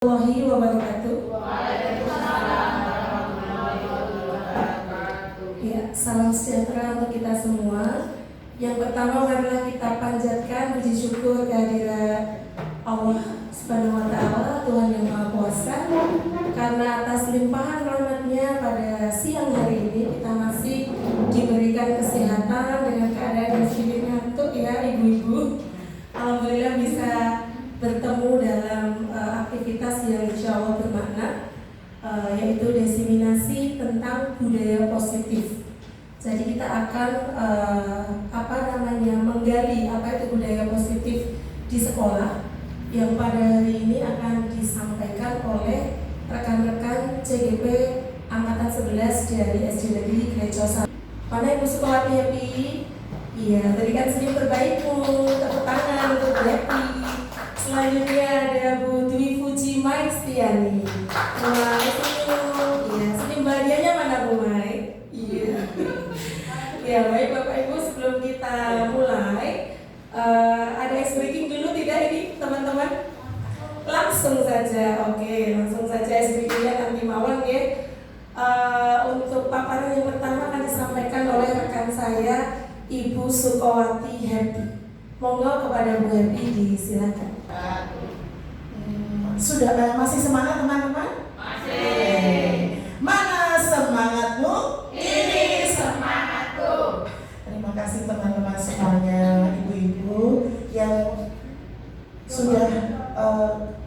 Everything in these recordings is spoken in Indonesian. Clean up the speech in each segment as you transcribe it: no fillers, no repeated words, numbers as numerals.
Warahmatullahi wabarakatuh. Ya, salam sejahtera untuk kita semua. Yang pertama marilah kita panjatkan puji syukur kehadirat Allah Subhanahu wa Ta'ala, Tuhan yang Maha Kuasa, karena atas limpahan rahmat-Nya pada siang hari ini kita masih diberikan kesehatan dengan keadaan yang sedikit ngantuk ya ibu-ibu. Alhamdulillah bisa bertemu dalam aktivitas yang insya Allah bermakna, yaitu diseminasi tentang budaya positif. Jadi kita akan menggali apa itu budaya positif di sekolah, yang pada hari ini akan disampaikan oleh rekan-rekan CGP Angkatan 11 dari SD Negeri Gereja. Mana Ibu Sukawati Happy? Iya, berikan senyum terbaikmu, tepuk tangan untuk Happy. Selanjutnya ada Bu Dwi Fuji Mai Stiani. Iya, senyum bahagianya mana Bu Mai? Iya. Ya baik Bapak Ibu, sebelum kita mulai ada ice breaking dulu tidak ini teman-teman? Langsung saja, oke, langsung saja ice breakingnya nanti mawon ya. Untuk paparan yang pertama akan disampaikan oleh rekan saya Ibu Sukawati Happy. Monggo kepada Bu Happy disilakan. Sudah masih semangat teman-teman? Masih. Mana semangatmu? Ini semangatku. Terima kasih teman-teman semuanya, ibu-ibu yang sudah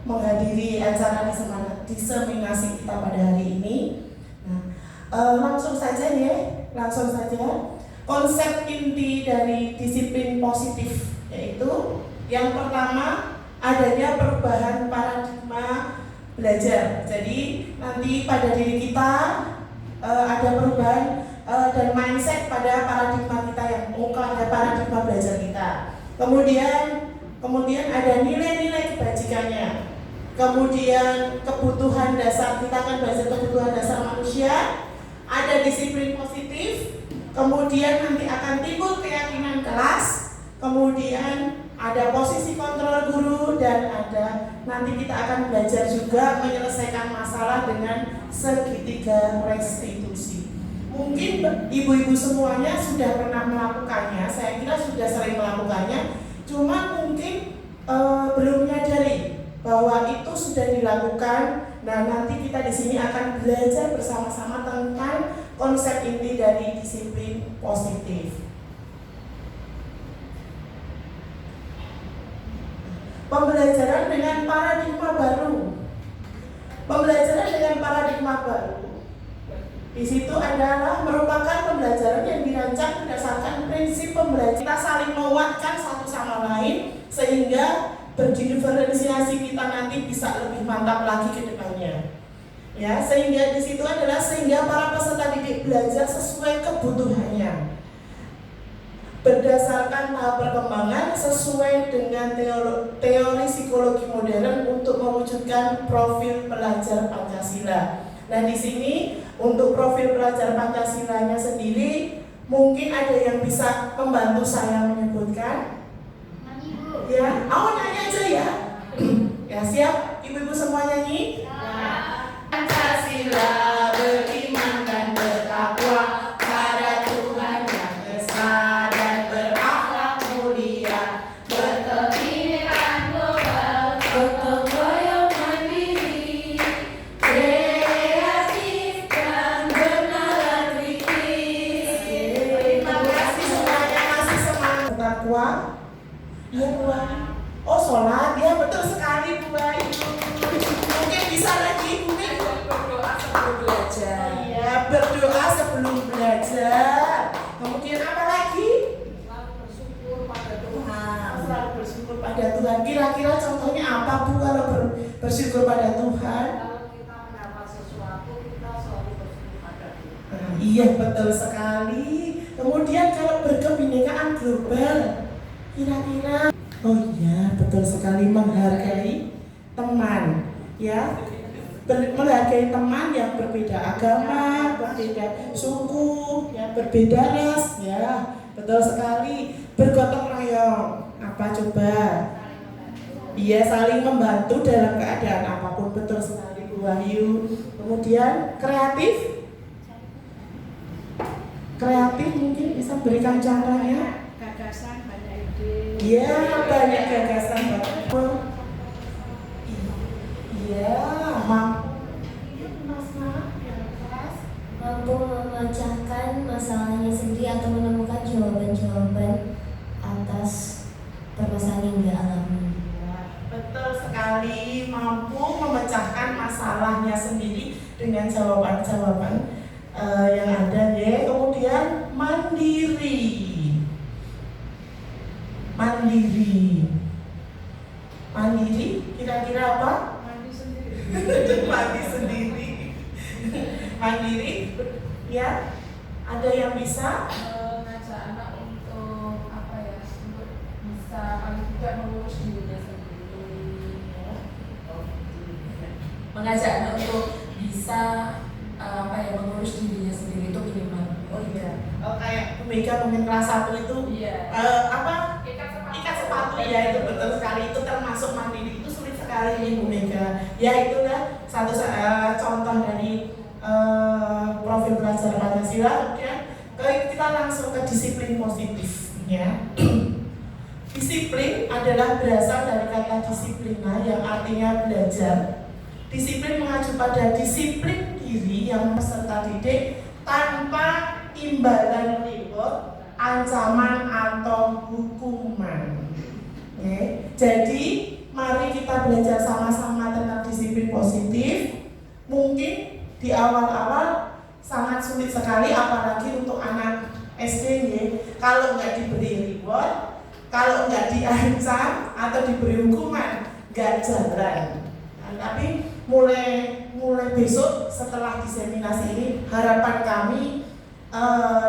menghadiri acara diseminasi kita pada hari ini. Langsung saja ya, konsep inti dari disiplin positif yaitu yang pertama adanya perubahan paradigma belajar. Jadi nanti pada diri kita ada perubahan dan mindset pada paradigma kita yang ada paradigma belajar kita. Kemudian ada nilai-nilai kebajikannya. Kemudian kebutuhan dasar, kita akan belajar kebutuhan dasar manusia. Ada disiplin positif. Kemudian nanti akan timbul keyakinan kelas. Kemudian ada posisi kontrol guru dan ada nanti kita akan belajar juga menyelesaikan masalah dengan segitiga restitusi. Mungkin ibu-ibu semuanya sudah pernah melakukannya, saya kira sudah sering melakukannya, cuma mungkin belum menyadari bahwa itu sudah dilakukan. Nah, nanti kita di sini akan belajar bersama-sama tentang konsep inti dari disiplin positif. Pembelajaran dengan paradigma baru. Di situ adalah merupakan pembelajaran yang dirancang berdasarkan prinsip pembelajaran. Kita saling menguatkan satu sama lain sehingga berdiferensiasi kita nanti bisa lebih mantap lagi ke depannya. Ya, sehingga di situ adalah sehingga para peserta didik belajar sesuai kebutuhannya. Berdasarkan tahap perkembangan sesuai dengan teori psikologi modern untuk mewujudkan profil pelajar Pancasila. Nah, di sini untuk profil pelajar Pancasilanya sendiri mungkin ada yang bisa membantu saya menyebutkan. Ya, awal nyanyi aja ya. Ya, siap? Ibu-ibu semua nyanyi? Pancasila beriman dan bertakwa pada Tuhan yang esa dan berakhlak mulia, Berkebinekaan global, Gotong royong mandiri, kreatif dan bernalar kritis. Terima kasih semuanya, masih semangat bertakwa. Iya Bu Ayu. Oh sholat, ya betul sekali Bu Ayu. Mungkin bisa lagi Bu Ayu. berdoa sebelum belajar. Iya, berdoa sebelum belajar. Kemudian apa lagi? Selalu bersyukur pada Tuhan. Selalu bersyukur pada Tuhan. Kira-kira contohnya apa Bu kalau bersyukur pada Tuhan? Kalau kita mendapat sesuatu, kita selalu bersyukur pada Tuhan. Iya betul sekali. Kemudian kalau berkebinekaan global, kira-kira oh iya betul sekali, menghargai teman, ya, menghargai teman yang berbeda agama, berbeda suku, ya, berbeda ras, ya, betul sekali. Bergotong royong, apa coba? Iya, saling membantu dalam keadaan apapun. Betul sekali Bu Wahyu. Kemudian kreatif mungkin bisa berikan contohnya. Gagasan, banyak ide. Iya, banyak gagasan Bapak. Iya, mampu memecahkan masalahnya sendiri atau menemukan jawaban-jawaban atas permasalahan yang dia alami. betul sekali, mampu memecahkan masalahnya sendiri dengan jawaban-jawaban yang ada ya. Kemudian mandiri kira-kira apa? Mandi sendiri. Mandi sendiri. Mandiri ya, ada yang bisa Ngajak anak untuk apa ya? Untuk bisa paling tidak mengurus dirinya sendiri. Mengajak anak untuk bisa mengurus dirinya sendiri itu minimal. oh iya, kayak Bu Mega mungkin kelas 1 itu Iya. ikat sepatu ya, itu betul sekali, itu termasuk mandiri, itu sulit sekali ini Bu Mega ya. Itulah satu contoh dari profil belajar Pancasila. Kemudian kita langsung ke disiplin positif ya. Disiplin adalah berasal dari kata disiplina yang artinya belajar. Disiplin mengacu pada disiplin diri yang peserta didik tanpa imbalan reward, ancaman atau hukuman. Oke. Jadi mari kita belajar sama-sama tentang disiplin positif. Mungkin di awal-awal sangat sulit sekali, apalagi untuk anak SD ya. Kalau nggak diberi reward, kalau nggak diancam atau diberi hukuman, nggak jalan. Tapi mulai besok setelah diseminasi ini, harapan kami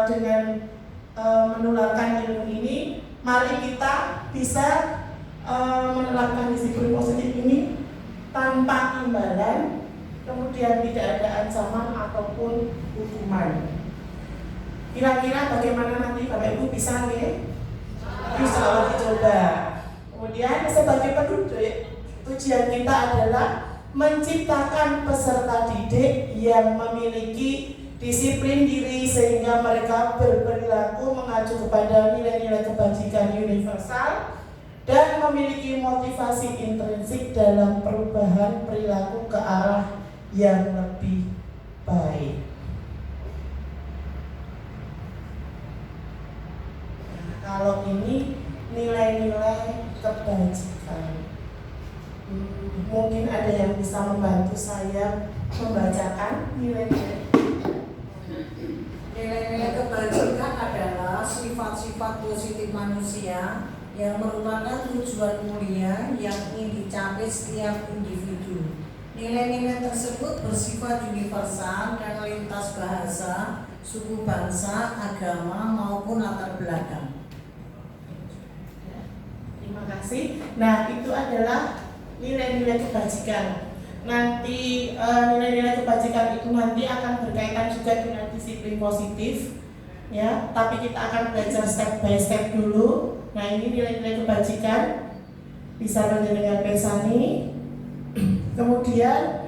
dengan menularkan ilmu ini, mari kita bisa menerapkan disiplin positif ini tanpa imbalan, kemudian tidak ada ancaman ataupun hukuman. Kira-kira bagaimana nanti Bapak Ibu bisa nih? Bisa dicoba. Kemudian sebagai penduduk, tujuan kita adalah menciptakan peserta didik yang memiliki disiplin diri sehingga mereka berperilaku mengacu kepada nilai-nilai kebajikan universal dan memiliki motivasi intrinsik dalam perubahan perilaku ke arah yang lebih baik. Nah, kalau ini nilai-nilai kebajikan, mungkin ada yang bisa membantu saya membacakan nilai-nilai. Nilai-nilai kebajikan adalah sifat-sifat positif manusia yang merupakan tujuan mulia yang ingin dicapai setiap individu. Nilai-nilai tersebut bersifat universal dan lintas bahasa, suku bangsa, agama maupun latar belakang. Terima kasih. Nah, itu adalah nilai-nilai kebajikan. Nanti nilai-nilai kebajikan itu nanti akan berkaitan juga dengan disiplin positif, ya. Tapi kita akan belajar step by step dulu. Nah, ini nilai-nilai kebajikan bisa dengan Pesani. Kemudian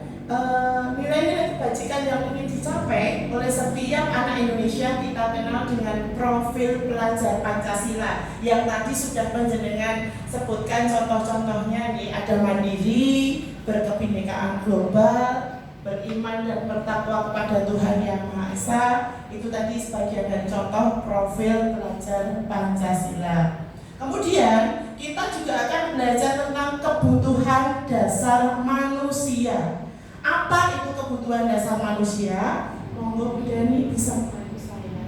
nilai-nilai kebajikan yang ingin dicapai oleh setiap anak Indonesia kita kenal dengan profil pelajar Pancasila yang tadi sudah panjenengan sebutkan contoh-contohnya nih, ada mandiri, berkebinekaan global, beriman dan bertakwa kepada Tuhan Yang Maha Esa. Itu tadi sebagian dari contoh profil pelajar Pancasila. Kemudian kita juga akan belajar tentang kebutuhan dasar manusia. Apa itu kebutuhan dasar manusia? Monggo Bu Dani bisa membantu saya.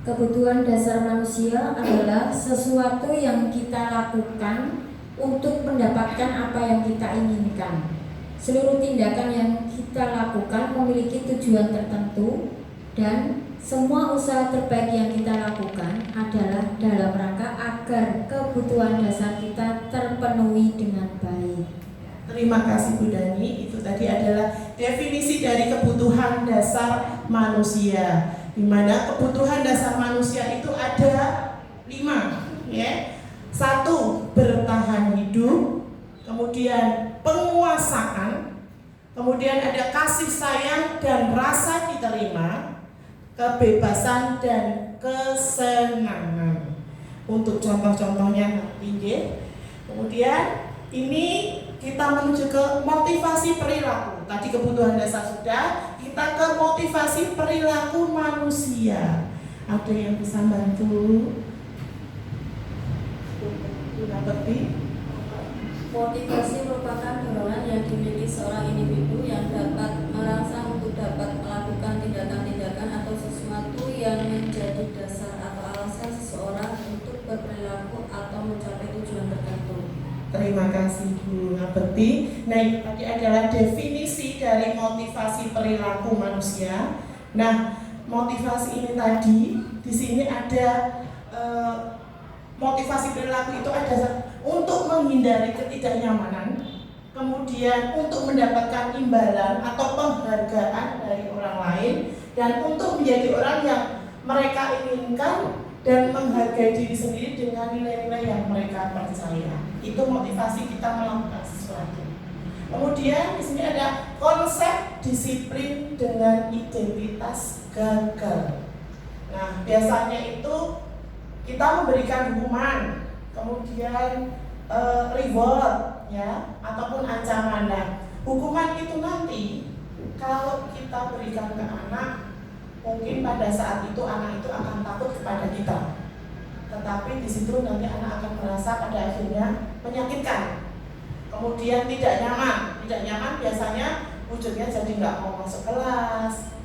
Kebutuhan dasar manusia adalah sesuatu yang kita lakukan untuk mendapatkan apa yang kita inginkan. Seluruh tindakan yang kita lakukan memiliki tujuan tertentu dan semua usaha terbaik yang kita lakukan adalah dalam rangka agar kebutuhan dasar kita terpenuhi dengan baik. Terima kasih Bu Dani. Itu tadi adalah definisi dari kebutuhan dasar manusia, di mana kebutuhan dasar manusia itu ada 5 ya. 1, bertahan hidup, kemudian penguasaan, kemudian ada kasih sayang dan rasa diterima, kebebasan dan kesenangan. Untuk contoh-contohnya nanti. Kemudian ini kita menuju ke motivasi perilaku. Tadi kebutuhan dasar sudah, kita ke motivasi perilaku manusia. Ada yang bisa bantu? Motivasi merupakan dorongan yang dimiliki seorang individu yang dapat merangsang untuk dapat melakukan tindakan-tindakan atau sesuatu yang menjadi dasar atau alasan seseorang untuk berperilaku atau mencapai tujuan tertentu. Terima kasih Bu Ngabekti. Nah, itu tadi adalah definisi dari motivasi perilaku manusia. Nah, motivasi ini tadi di sini ada motivasi perilaku itu ada untuk menghindari ketidaknyamanan, kemudian untuk mendapatkan imbalan atau penghargaan dari orang lain, dan untuk menjadi orang yang mereka inginkan dan menghargai diri sendiri dengan nilai-nilai yang mereka percaya. Itu motivasi kita melakukan sesuatu. Kemudian di sini ada konsep disiplin dengan identitas gagal. Nah, biasanya itu kita memberikan hukuman, kemudian reward ya, ataupun ancaman. Nah, hukuman itu nanti kalau kita berikan ke anak, mungkin pada saat itu anak itu akan takut kepada kita. Tetapi di situ nanti anak akan merasa pada akhirnya menyakitkan. Kemudian tidak nyaman. Tidak nyaman biasanya wujudnya jadi nggak mau masuk kelas,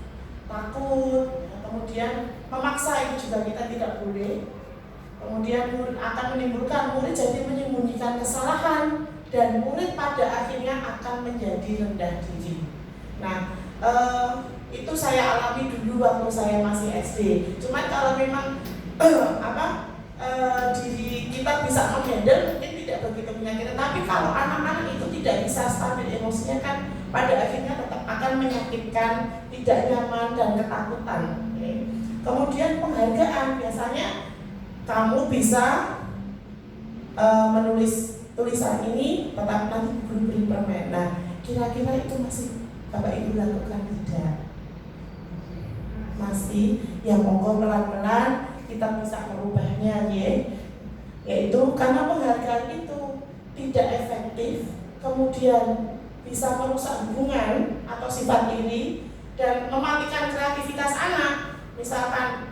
takut, ya, kemudian memaksa itu juga kita tidak boleh. Kemudian akan menimbulkan murid jadi menyembunyikan kesalahan, dan murid pada akhirnya akan menjadi rendah diri. Nah, itu saya alami dulu waktu saya masih SD. Cuma kalau memang diri kita bisa menghandle, mungkin tidak begitu menyakitkan. Tapi kalau anak-anak itu tidak bisa stabil emosinya, kan pada akhirnya tetap akan menyakitkan, tidak nyaman dan ketakutan. Kemudian penghargaan, biasanya kamu bisa menulis tulisan ini, tetapi nanti guru beri permen. Nah, kira-kira itu masih Bapak Ibu lakukan tidak? Masih, ya monggo pelan-pelan kita bisa merubahnya ya. Yaitu karena penghargaan itu tidak efektif, kemudian bisa merusak hubungan atau sifat diri dan mematikan kreativitas anak. Misalkan,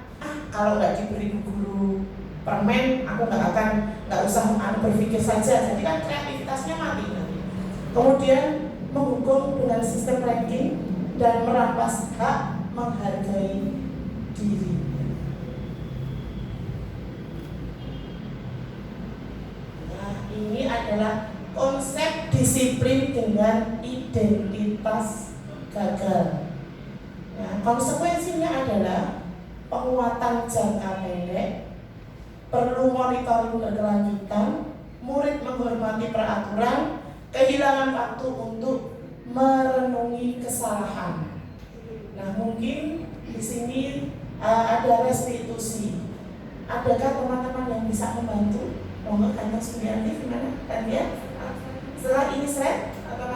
kalau nggak diberi guru permen, aku nggak usah berpikir saja. Jadi kan kreativitasnya mati nanti. Kemudian menghukum dengan sistem ranking dan merampas hak menghargai diri. Nah, ini adalah konsep disiplin dengan identitas gagal. Nah, konsekuensinya adalah penguatan jangka pendek, perlu monitoring berkelanjutan, murid menghormati peraturan, kehilangan waktu untuk merenungi kesalahan. Nah, mungkin di sini ada restitusi. Adakah teman-teman yang bisa membantu? Monggo Kantor Sumiati, gimana? Kan ya? Setelah ini slide atau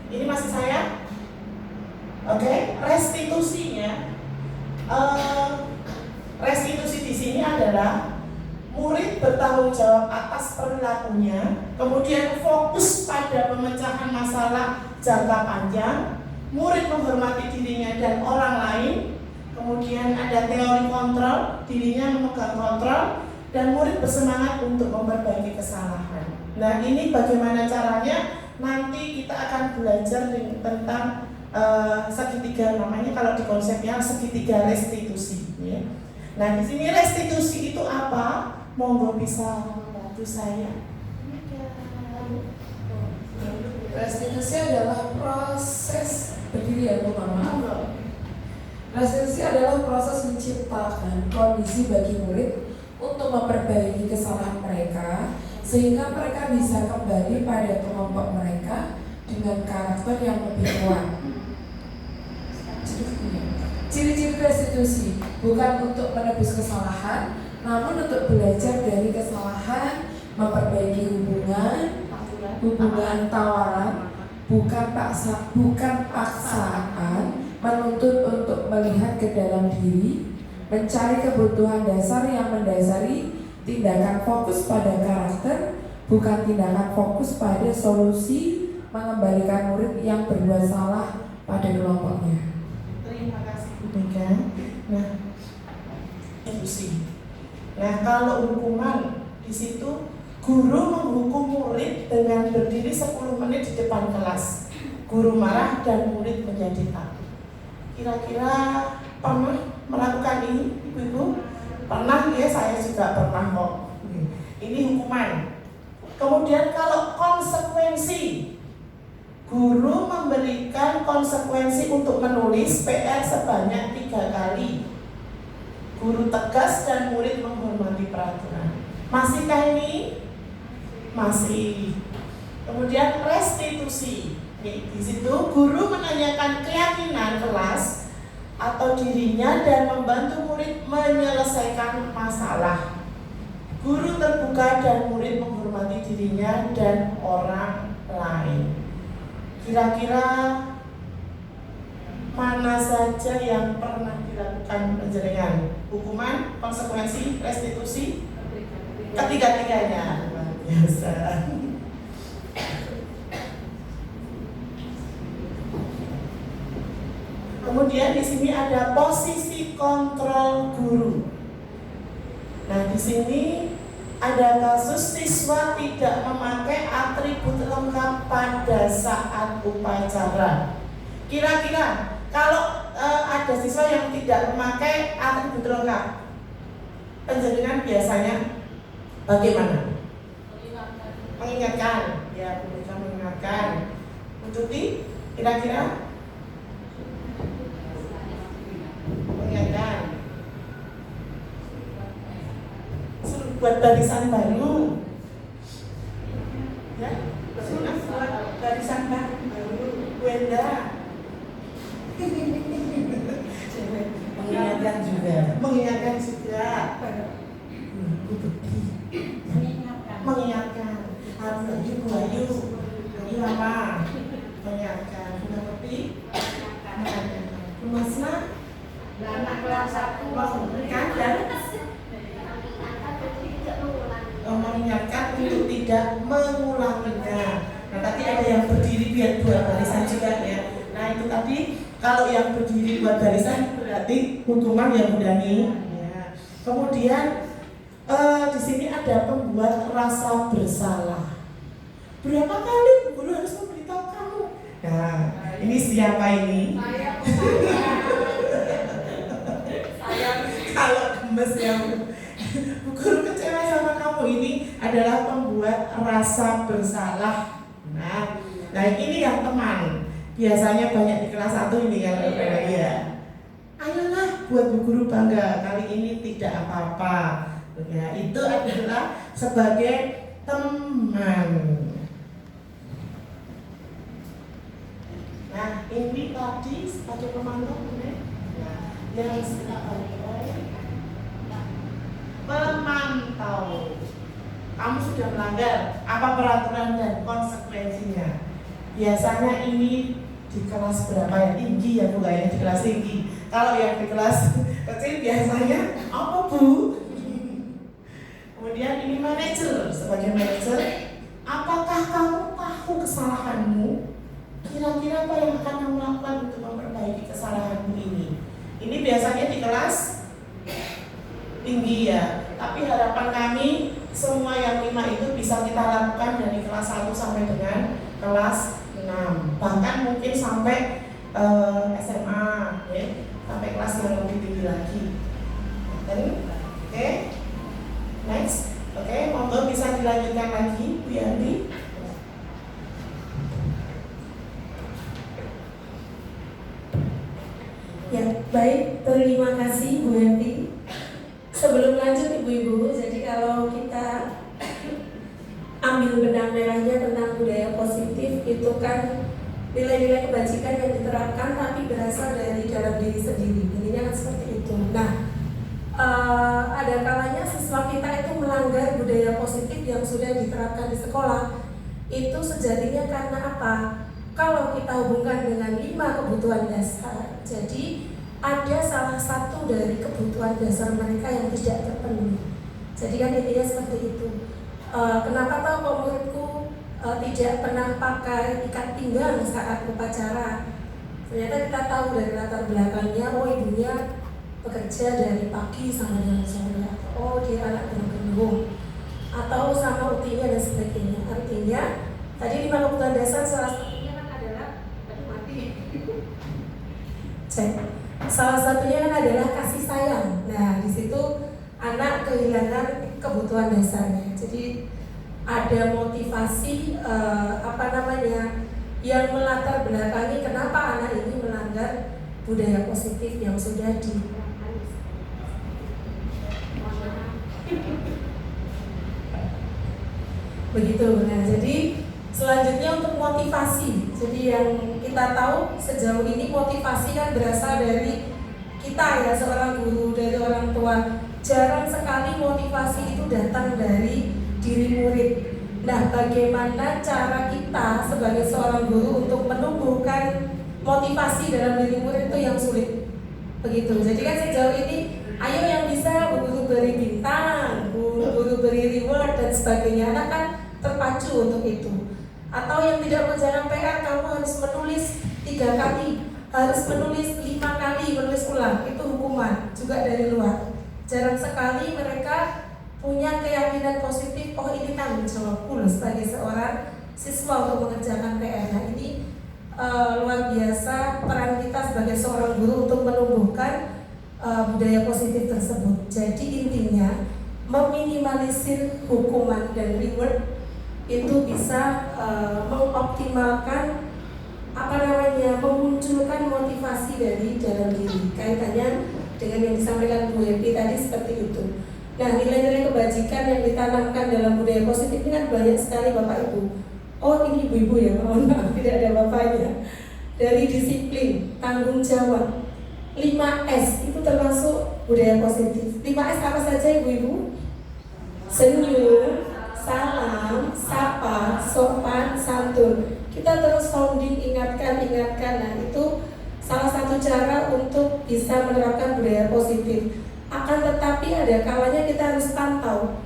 ini masih saya? Oke, restitusinya. Restitusi di sini adalah murid bertanggung jawab atas perilakunya, kemudian fokus pada pemecahan masalah jangka panjang, murid menghormati dirinya dan orang lain, kemudian ada teori kontrol, dirinya memegang kontrol, dan murid bersemangat untuk memperbaiki kesalahan. Nah, ini bagaimana caranya? Nanti kita akan belajar tentang segitiga, namanya kalau di konsepnya segitiga restitusi ya. Nah, di sini restitusi itu apa? Monggo bisa membantu saya. Restitusi adalah proses berdiri ya Bu Mama. Restitusi adalah proses menciptakan kondisi bagi murid untuk memperbaiki kesalahan mereka sehingga mereka bisa kembali pada kelompok mereka dengan karakter yang lebih kuat. Ciri-ciri restitusi bukan untuk menebus kesalahan, namun untuk belajar dari kesalahan, memperbaiki hubungan tawaran, bukan paksaan, menuntut untuk melihat ke dalam diri, mencari kebutuhan dasar yang mendasari tindakan fokus pada karakter, bukan tindakan fokus pada solusi, mengembalikan murid yang berbuat salah pada kelompoknya. Terima kasih Bu Mega. Nah, Nah, kalau hukuman di situ guru menghukum murid dengan berdiri 10 menit di depan kelas. Guru marah dan murid menjadi takut. Kira-kira pernah melakukan ini, Ibu-ibu? Pernah ya, saya juga pernah kok. Ini hukuman. Kemudian kalau konsekuensi, guru memberikan konsekuensi untuk menulis PR sebanyak 3 kali. Guru tegas dan murid menghormati peraturan. Masihkah ini? Masih. Kemudian restitusi. Di situ guru menanyakan keyakinan kelas atau dirinya dan membantu murid menyelesaikan masalah. Guru terbuka dan murid menghormati dirinya dan orang lain. Kira-kira mana saja yang pernah dilakukan penjaringan? Hukuman, konsekuensi, restitusi? Ketiga-tiganya. Luar biasa. Kemudian di sini ada posisi kontrol guru. Nah, di sini ada kasus siswa tidak memakai atribut lengkap pada saat upacara. Kira-kira kalau ada siswa yang tidak memakai atribut lengkap, penjaringan biasanya bagaimana? Mengingatkan, ya, bisa mengingatkan. Mencuti, kira-kira mengingatkan. Suruh buat barisan baru, ya, suruh buat barisan baru, Wenda. Mengingatkan juga. Mengingatkan. Harus Ayu apa? Mengingatkan. Sudah ngerti? Masna? Anak kelas 1 Kan dan mengingatkan untuk tidak mengulanginya. Nah, tadi ada yang berdiri biar 2 barisan juga ya. Nah, itu tadi kalau yang berdiri buat barisan berarti hukuman yang udangi. Ya. Kemudian di sini ada pembuat rasa bersalah. Berapa kali guru harus memberitahu kamu? Nah, ini siapa ini? Kalau gemes ya, guru kecewa sama kamu, ini adalah pembuat rasa bersalah. Nah ini yang teman. Biasanya banyak di kelas 1 ini yang ya. Ayolah buat bu guru bangga, kali ini tidak apa-apa. Ya, itu adalah sebagai teman. Nah ini tadi sebagai pemantau, yang sebagai memantau. Kamu sudah melanggar apa peraturan dan konsekuensinya. Biasanya ini di kelas berapa ya? Tinggi ya, bukan yang di kelas tinggi. Kalau yang di kelas kecil biasanya apa bu? Kemudian ini manajer. Sebagai manajer, apakah kamu tahu kesalahanmu? Kira-kira apa yang akan kamu lakukan untuk memperbaiki kesalahanmu ini? Ini biasanya di kelas tinggi ya. Tapi harapan kami semua yang 5 itu bisa kita lakukan dari kelas 1 sampai dengan kelas 6. Bahkan mungkin sampai SMA ya, sampai kelas yang lebih tinggi lagi. Oke. Next. Oke, monggo bisa dilanjutkan lagi Bu Yanti. Ya, baik, terima kasih Bu Yanti. Sebelum lanjut ibu-ibu, jadi kalau kita ambil benang merahnya tentang budaya positif, itu kan nilai-nilai kebajikan yang diterapkan tapi berasal dari dalam diri sendiri. Intinya kan seperti itu. Nah, ada kalanya siswa kita itu melanggar budaya positif yang sudah diterapkan di sekolah. Itu sejatinya karena apa? Kalau kita hubungkan dengan 5 kebutuhan dasar, jadi ada salah satu dari kebutuhan dasar mereka yang tidak terpenuhi. Jadi kan intinya seperti itu. Kenapa tahu kok muridku tidak pernah pakai ikat pinggang saat upacara? Ternyata kita tahu dari latar belakangnya, oh ibunya bekerja dari pagi sampai dengan sore, oh dia anak dengan gendong, atau sama utinya dan sebagainya. Artinya tadi 5 kebutuhan dasar salah satunya kan adalah salah satunya kan adalah kasih sayang. Nah di situ anak kehilangan kebutuhan dasarnya. Jadi ada motivasi yang melatar belakangi kenapa anak ini melanggar budaya positif yang sudah diterapkan. Begitu. Nah, jadi selanjutnya untuk motivasi. Jadi yang kita tahu sejauh ini motivasi kan berasal dari kita ya, seorang guru, dari orang tua. Jarang sekali motivasi itu datang dari diri murid. Nah, bagaimana cara kita sebagai seorang guru untuk menumbuhkan motivasi dalam diri murid itu yang sulit. Begitu. Jadi kan sejauh ini, ayo yang bisa guru beri bintang, guru beri reward dan sebagainya. Anak kan terpacu untuk itu. Atau yang tidak mengerjakan PR, kamu harus menulis 3 kali, harus menulis 5 kali, menulis ulang. Itu hukuman juga dari luar. Jarang sekali mereka punya keyakinan positif, oh ini tanggung jawabku sebagai seorang siswa untuk mengerjakan PR. Nah ini luar biasa peran kita sebagai seorang guru untuk menumbuhkan budaya positif tersebut. Jadi intinya meminimalisir hukuman dan reward itu bisa mengoptimalkan memunculkan motivasi dari dalam diri. Kaitannya dengan yang disampaikan Bu Happy tadi seperti itu. Nah, nilai-nilai kebajikan yang ditanamkan dalam budaya positif ini kan banyak sekali Bapak Ibu. Oh, ini ibu-ibu ya, mohon maaf tidak ada bapaknya. Dari disiplin, tanggung jawab, 5S itu termasuk budaya positif. 5S apa saja ibu-ibu? Senyum, salam, sapa, sopan, santun. Kita terus sounding, ingatkan. Nah, itu salah satu cara untuk bisa menerapkan budaya positif. Akan tetapi ada kalanya kita harus pantau,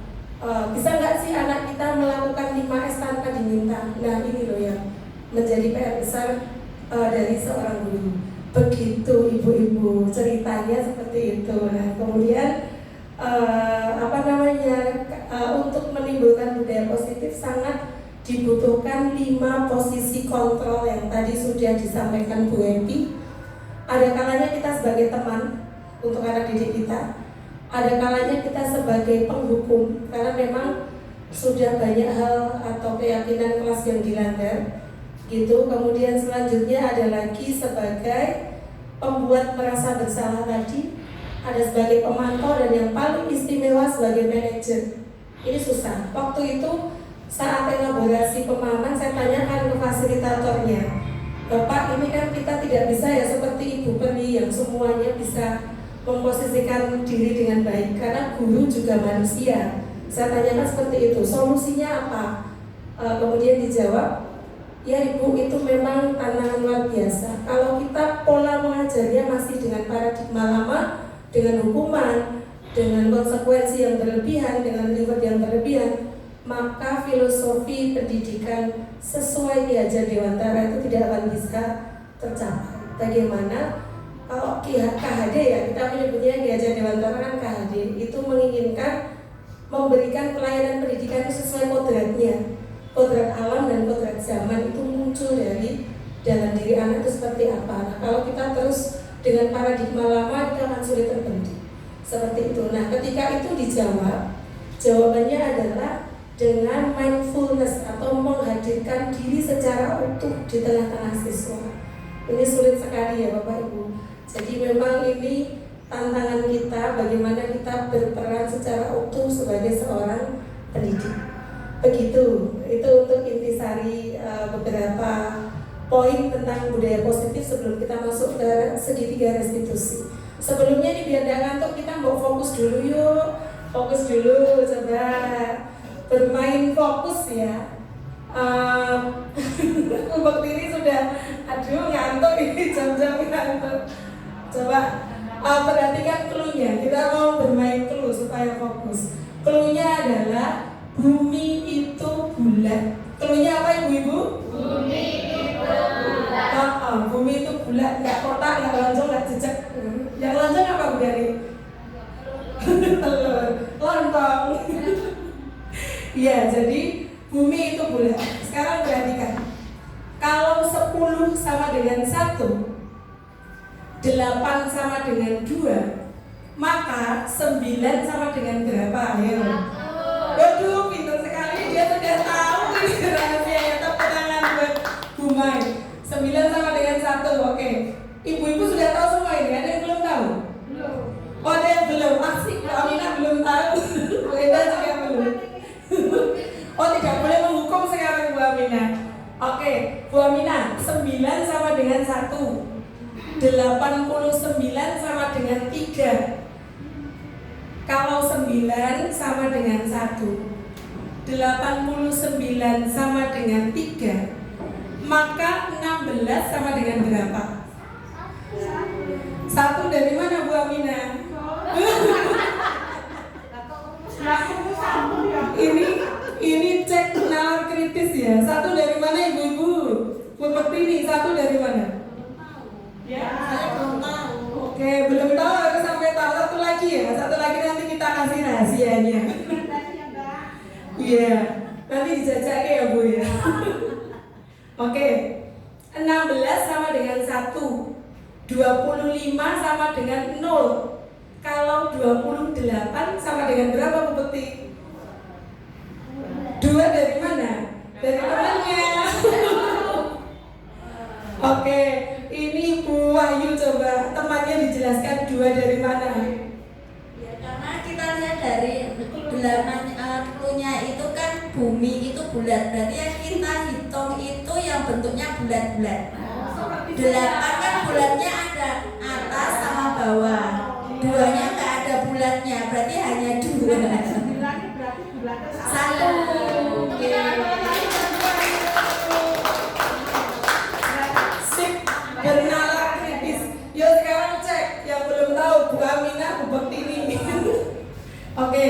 bisa nggak sih anak kita melakukan 5S tanpa diminta. Nah ini loh yang menjadi PR besar dari seorang guru. Begitu ibu-ibu, ceritanya seperti itu. Nah kemudian untuk menimbulkan budaya positif sangat dibutuhkan 5 posisi kontrol yang tadi sudah disampaikan Bu Happy. Ada kalanya kita sebagai teman untuk anak didik kita, ada kalanya kita sebagai penghukum karena memang sudah banyak hal atau keyakinan kelas yang dilanggar gitu. Kemudian selanjutnya ada lagi sebagai pembuat merasa bersalah tadi, ada sebagai pemantau, dan yang paling istimewa sebagai manajer. Ini susah. Waktu itu saat elaborasi pemahaman saya tanyakan ke fasilitatornya, Bapak, ini kan kita tidak bisa ya seperti Ibu Peri yang semuanya bisa memposisikan diri dengan baik, karena guru juga manusia. Saya tanyakan seperti itu, solusinya apa? Kemudian dijawab, ya Ibu, itu memang tantangan luar biasa. Kalau kita pola mengajarnya masih dengan paradigma lama, dengan hukuman, dengan konsekuensi yang berlebihan, dengan reward yang berlebihan, maka filosofi pendidikan sesuai Ki Hajar Dewantara itu tidak akan bisa tercapai. Bagaimana? Kalau KHD ya, kita menyebutnya Ki Hajar Dewantara kan KHD, itu menginginkan memberikan pelayanan pendidikan sesuai kodratnya. Kodrat alam dan kodrat zaman itu muncul dari dalam diri anak itu seperti apa. Nah, kalau kita terus dengan paradigma lama, kita akan sulit terbentuk seperti itu. Nah, ketika itu dijawab, jawabannya adalah dengan mindfulness atau menghadirkan diri secara utuh di tengah-tengah siswa. Ini sulit sekali ya Bapak Ibu. Jadi memang ini tantangan kita, bagaimana kita berperan secara utuh sebagai seorang pendidik. Begitu, itu untuk intisari beberapa poin tentang budaya positif sebelum kita masuk ke segitiga restitusi. Sebelumnya nih biar gak ngantuk, kita mau fokus dulu yuk. Fokus dulu, coba bermain fokus ya. Waktu ini sudah, aduh ngantuk ini, jam-jam ngantuk. Coba perhatikan clue-nya, kita mau bermain clue supaya fokus. Clue-nya adalah bumi itu bulat. Clue-nya apa ibu-ibu? Bumi itu bulat. Bumi itu bulat, nggak kotak, nggak lonjong, nggak jejak. Yang lonjong apa Bu Dani? Telur, lontong. Iya, jadi bumi itu bulat. Sekarang perhatikan, kalau 10 sama dengan 1, 8 sama dengan 2, maka 9 sama dengan berapa? Ayo. Waduh, pintar sekali, dia sudah tahu ini rahasianya. Tepuk tangan buat Bu Mai. 9 sama dengan 1, oke. Ibu-ibu sudah tahu semua ini, ada yang belum tahu? Belum. Oh, ada yang belum, asik. Bu Aminah belum tahu, Bu Enda juga belum. Oh, tidak boleh menghukum sekarang Bu Aminah. Oke, Bu Aminah, 9 sama dengan 1, 89 sama dengan 3. Kalau 9 sama dengan 1, 89 sama dengan 3, maka 16 sama dengan berapa? 1 dari mana Bu Aminah? Ini cek nalar kritis ya. 1 dari mana ibu-ibu? Bu Pertiwi, 1 dari mana? Ya, saya belum tahu. Oke, belum tahu, harus sampai tahu. 1 lagi ya, 1 lagi nanti kita kasih rahasianya. Iya, nanti dijajaki ya Bu ya. Oke, 16 sama dengan 1, 25 sama dengan 0. Kalau 28 sama dengan berapa Bu Peti? 2 dari mana? Dari temannya. Oke, ini Bu Wahyu, coba temannya dijelaskan 2 dari mana? Ya, karena kita lihat dari clue-nya itu kan bumi itu bulat, berarti yang kita hitung itu yang bentuknya bulat-bulat. 8 kan bulatnya ada atas sama bawah, 2-nya nggak ada bulatnya, berarti hanya 2. 1. Oke. Sip, bernalar kritis. Yuk sekarang cek yang belum tahu, Bu Aminah, Bu Pertiwi. Oke,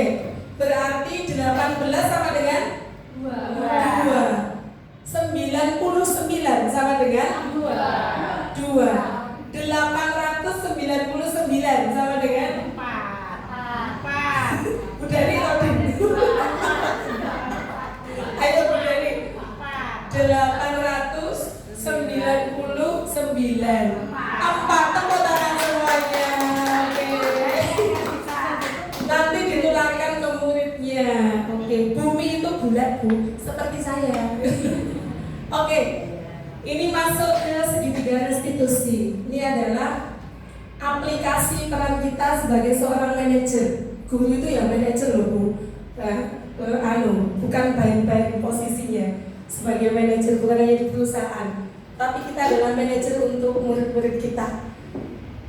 berarti 18 sama dengan 2. 99 sama dengan 2. 899 sama dengan 4. udah nih tadi. Ayo Bu Dani. 899. 4. Tepuk tangan semuanya. Oke. Nanti ditularkan ke muridnya. Oke, bumi itu bulat Bu, seperti saya. Oke, ini masuk ke segitiga restitusi. Ini adalah aplikasi peran kita sebagai seorang manajer. Guru itu ya manajer loh Bu. Bukan baik-baik posisinya sebagai manajer, bukan hanya di perusahaan, tapi kita adalah manajer untuk murid-murid kita.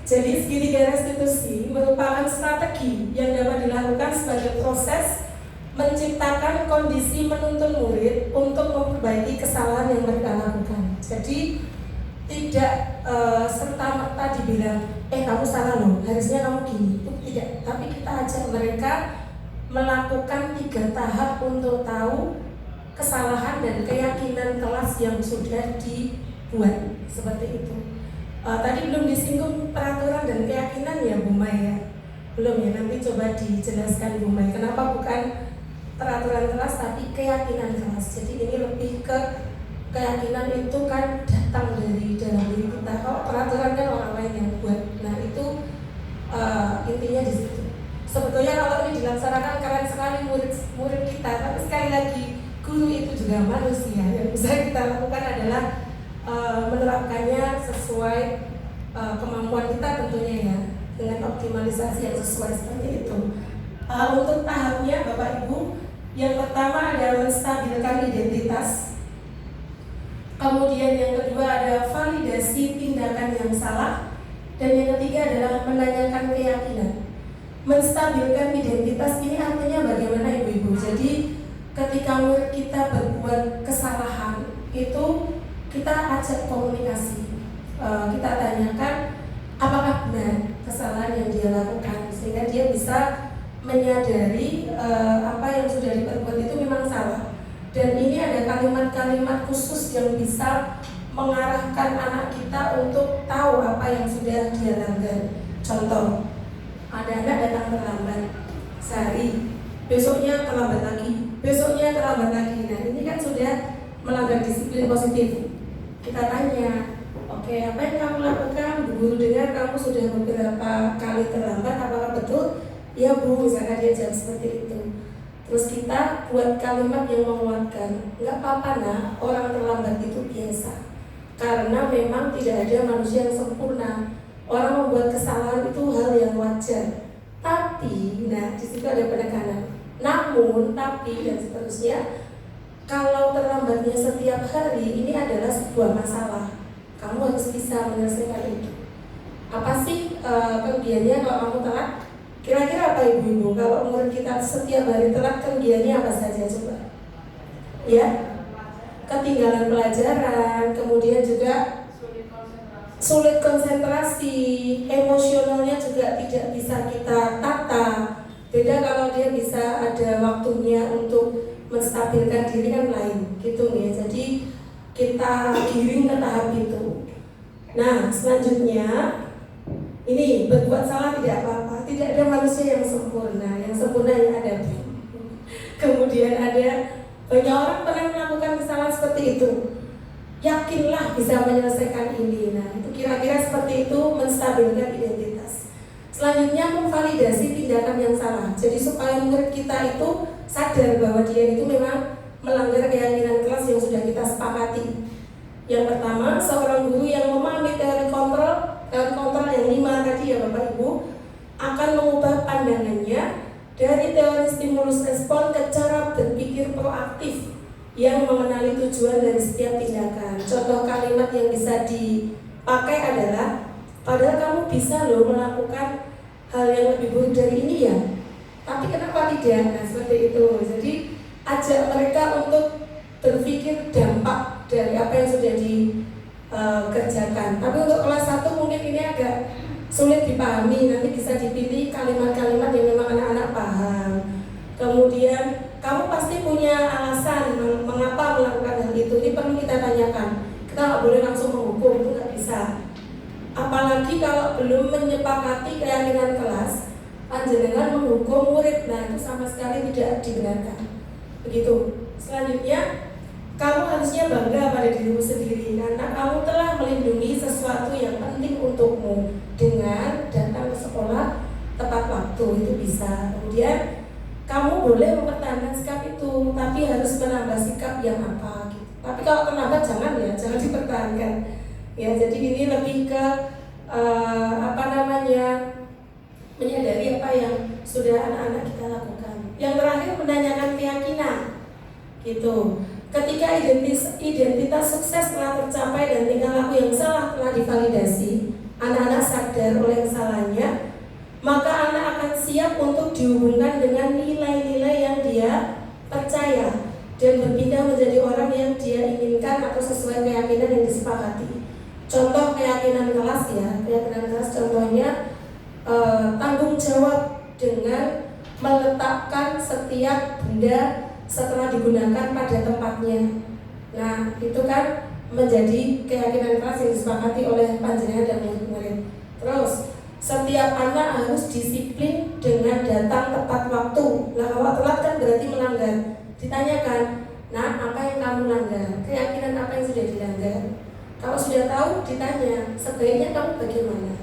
Jadi segitiga restitusi merupakan strategi yang dapat dilakukan sebagai proses menciptakan kondisi menuntun murid untuk memperbaiki kesalahan yang mereka lakukan. Jadi tidak serta-merta dibilang, kamu salah loh, harusnya kamu gini. Itu tidak, tapi kita ajak mereka melakukan 3 tahap untuk tahu kesalahan dan keyakinan kelas yang sudah dibuat, seperti itu. Tadi belum disinggung peraturan dan keyakinan ya Bu Mai ya? Belum ya, nanti coba dijelaskan Bu Mai kenapa bukan peraturan kelas tapi keyakinan kelas. Jadi ini lebih ke keyakinan itu kan datang dari dalam diri kita. Kalau peraturan kan orang lain yang buat. Nah itu intinya di situ. Sebetulnya kalau ini dilaksanakan keren sekali murid kita, tapi sekali lagi guru itu juga manusia. Yang bisa kita lakukan adalah menerapkannya sesuai kemampuan kita tentunya ya, dengan optimalisasi yang sesuai seperti itu. Untuk tahapnya Bapak Ibu, yang pertama adalah menstabilkan identitas. Kemudian yang kedua ada validasi tindakan yang salah. Dan yang ketiga adalah menanyakan keyakinan. Menstabilkan identitas ini artinya bagaimana ibu-ibu? Jadi ketika murid kita berbuat kesalahan itu kita ajak komunikasi. Kita tanyakan apakah benar kesalahan yang dia lakukan, sehingga dia bisa menyadari apa yang sudah diperbuat itu memang salah. Dan ini ada kalimat-kalimat khusus yang bisa mengarahkan anak kita untuk tahu apa yang sudah dia langgar. Contoh, ada anak datang terlambat sehari, besoknya terlambat lagi, besoknya terlambat lagi. Nah ini kan sudah melanggar disiplin positif. Kita tanya, oke, apa yang kamu lakukan? Bu guru dengar kamu sudah beberapa kali terlambat, apakah betul? Ya bu, misalnya dia jawab seperti itu. Terus kita buat kalimat yang menguatkan. Nggak apa-apa nah, orang terlambat itu biasa. Karena memang tidak ada manusia yang sempurna. Orang membuat kesalahan itu hal yang wajar. Tapi, nah di situ ada penekanan. Namun, tapi dan seterusnya. Kalau terlambatnya setiap hari, ini adalah sebuah masalah. Kamu harus bisa menyelesaikan itu. Apa sih kerugiannya kalau kamu telat? Kira-kira apa ibu-ibu? Kalau murid kita setiap hari telat, kerugiannya apa saja coba? Ya, ketinggalan pelajaran, kemudian juga sulit konsentrasi, emosionalnya juga tidak bisa kita tata. Beda kalau dia bisa ada waktunya untuk menstabilkan diri kan lain, gitu ya. Jadi kita giring ke tahap itu. Nah, selanjutnya ini berbuat salah tidak apa-apa. Tidak ada manusia yang sempurna. Yang sempurna yang ada. Kemudian ada banyak orang pernah melakukan kesalahan seperti itu. Yakinlah bisa menyelesaikan ini. Nah, itu kira-kira seperti itu menstabilkan identitas. Selanjutnya memvalidasi tindakan yang salah. Jadi supaya murid kita itu sadar bahwa dia itu memang melanggar keyakinan kelas yang sudah kita sepakati. Yang pertama, seorang guru yang memahami teori kontrol yang 5 tadi ya Bapak Ibu, akan mengubah pandangannya dari teori stimulus respon ke cara berpikir proaktif yang mengenali tujuan dari setiap tindakan. Contoh kalimat yang bisa dipakai adalah, padahal kamu bisa loh melakukan hal yang lebih buruk dari ini ya, tapi kenapa tidak? Nah seperti itu. Jadi ajak mereka untuk berpikir dampak dari apa yang sudah dikerjakan. Tapi untuk kelas 1 mungkin ini agak sulit dipahami. Nanti bisa dipilih kalimat-kalimat yang memang anak-anak paham. Kemudian kamu pasti punya alasan mengapa melakukan hal itu. Ini perlu kita tanyakan. Kita nggak boleh langsung menghukum, itu nggak bisa. Apalagi kalau belum menyepakati keyakinan kelas, panjenengan menghukum murid. Nah itu sama sekali tidak dibenarkan. Begitu. Selanjutnya, kamu harusnya bangga pada dirimu sendiri karena kamu telah melindungi sesuatu yang penting untukmu dengan datang ke sekolah tepat waktu. Itu bisa. Kemudian kamu boleh mempertahankan sikap itu, tapi harus menambah sikap yang apa gitu. Tapi kalau terlambat jangan jangan dipertahankan. Ya, jadi ini lebih ke menyadari apa yang sudah anak-anak kita lakukan. Yang terakhir, menanyakan keyakinan. Gitu. Ketika identitas sukses telah tercapai dan tingkah laku yang salah telah divalidasi, anak-anak sadar oleh kesalahannya, maka anak akan siap untuk dihubungkan dengan nilai-nilai yang dia percaya dan berpindah menjadi orang yang dia inginkan atau sesuai keyakinan yang disepakati. Contoh keyakinan kelas ya, keyakinan kelas contohnya tanggung jawab dengan meletakkan setiap benda setelah digunakan pada tempatnya. Nah, itu kan menjadi keyakinan kelas yang disepakati oleh panjenengan dan murid-murid. Terus, setiap anak harus disiplin dengan datang tepat waktu. Nah, kalau telat kan berarti melanggar. Ditanyakan, nah apa yang kamu langgar? Keyakinan apa yang sudah dilanggar? Kalau sudah tahu, ditanya, sebaiknya kamu bagaimana?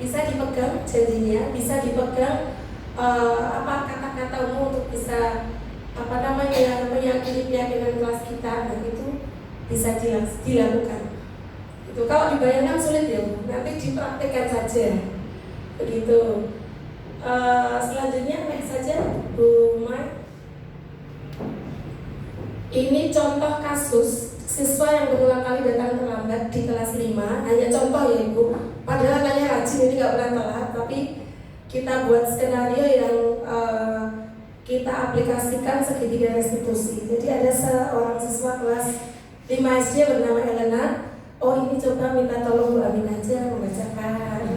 Bisa dipegang janjinya, bisa dipegang kata-katamu untuk bisa meyakini keyakinan kelas kita. Dan itu bisa dilakukan. Itu kalau dibayangkan sulit ya Bu, nanti dipraktikkan saja. Begitu. Selanjutnya next saja Bu Mai. Ini contoh kasus siswa yang berulang kali datang terlambat di kelas 5. Hanya contoh ya Ibu. padahal katanya rajin ini nggak pernah telat, tapi kita buat skenario yang kita aplikasikan segitiga restitusi. Jadi ada seorang siswa kelas 5 SD bernama Elena. Oh, ini coba minta tolong Bu Amin aja membacakan.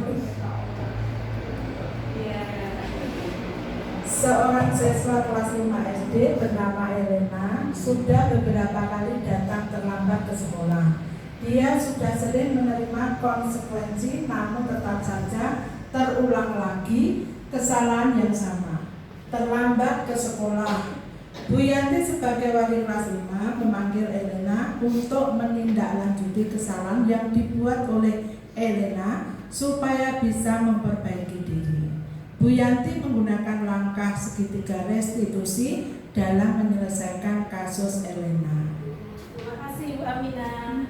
Seorang siswa kelas 5 SD bernama Elena sudah beberapa kali datang terlambat ke sekolah. Dia sudah sering menerima konsekuensi, namun tetap saja terulang lagi kesalahan yang sama. Terlambat ke sekolah. Bu Yanti sebagai wali kelas 5 memanggil Elena untuk menindaklanjuti kesalahan yang dibuat oleh Elena supaya bisa memperbaiki diri. Bu Yanti menggunakan langkah segitiga restitusi dalam menyelesaikan kasus Elena. Terima kasih Bu Aminah.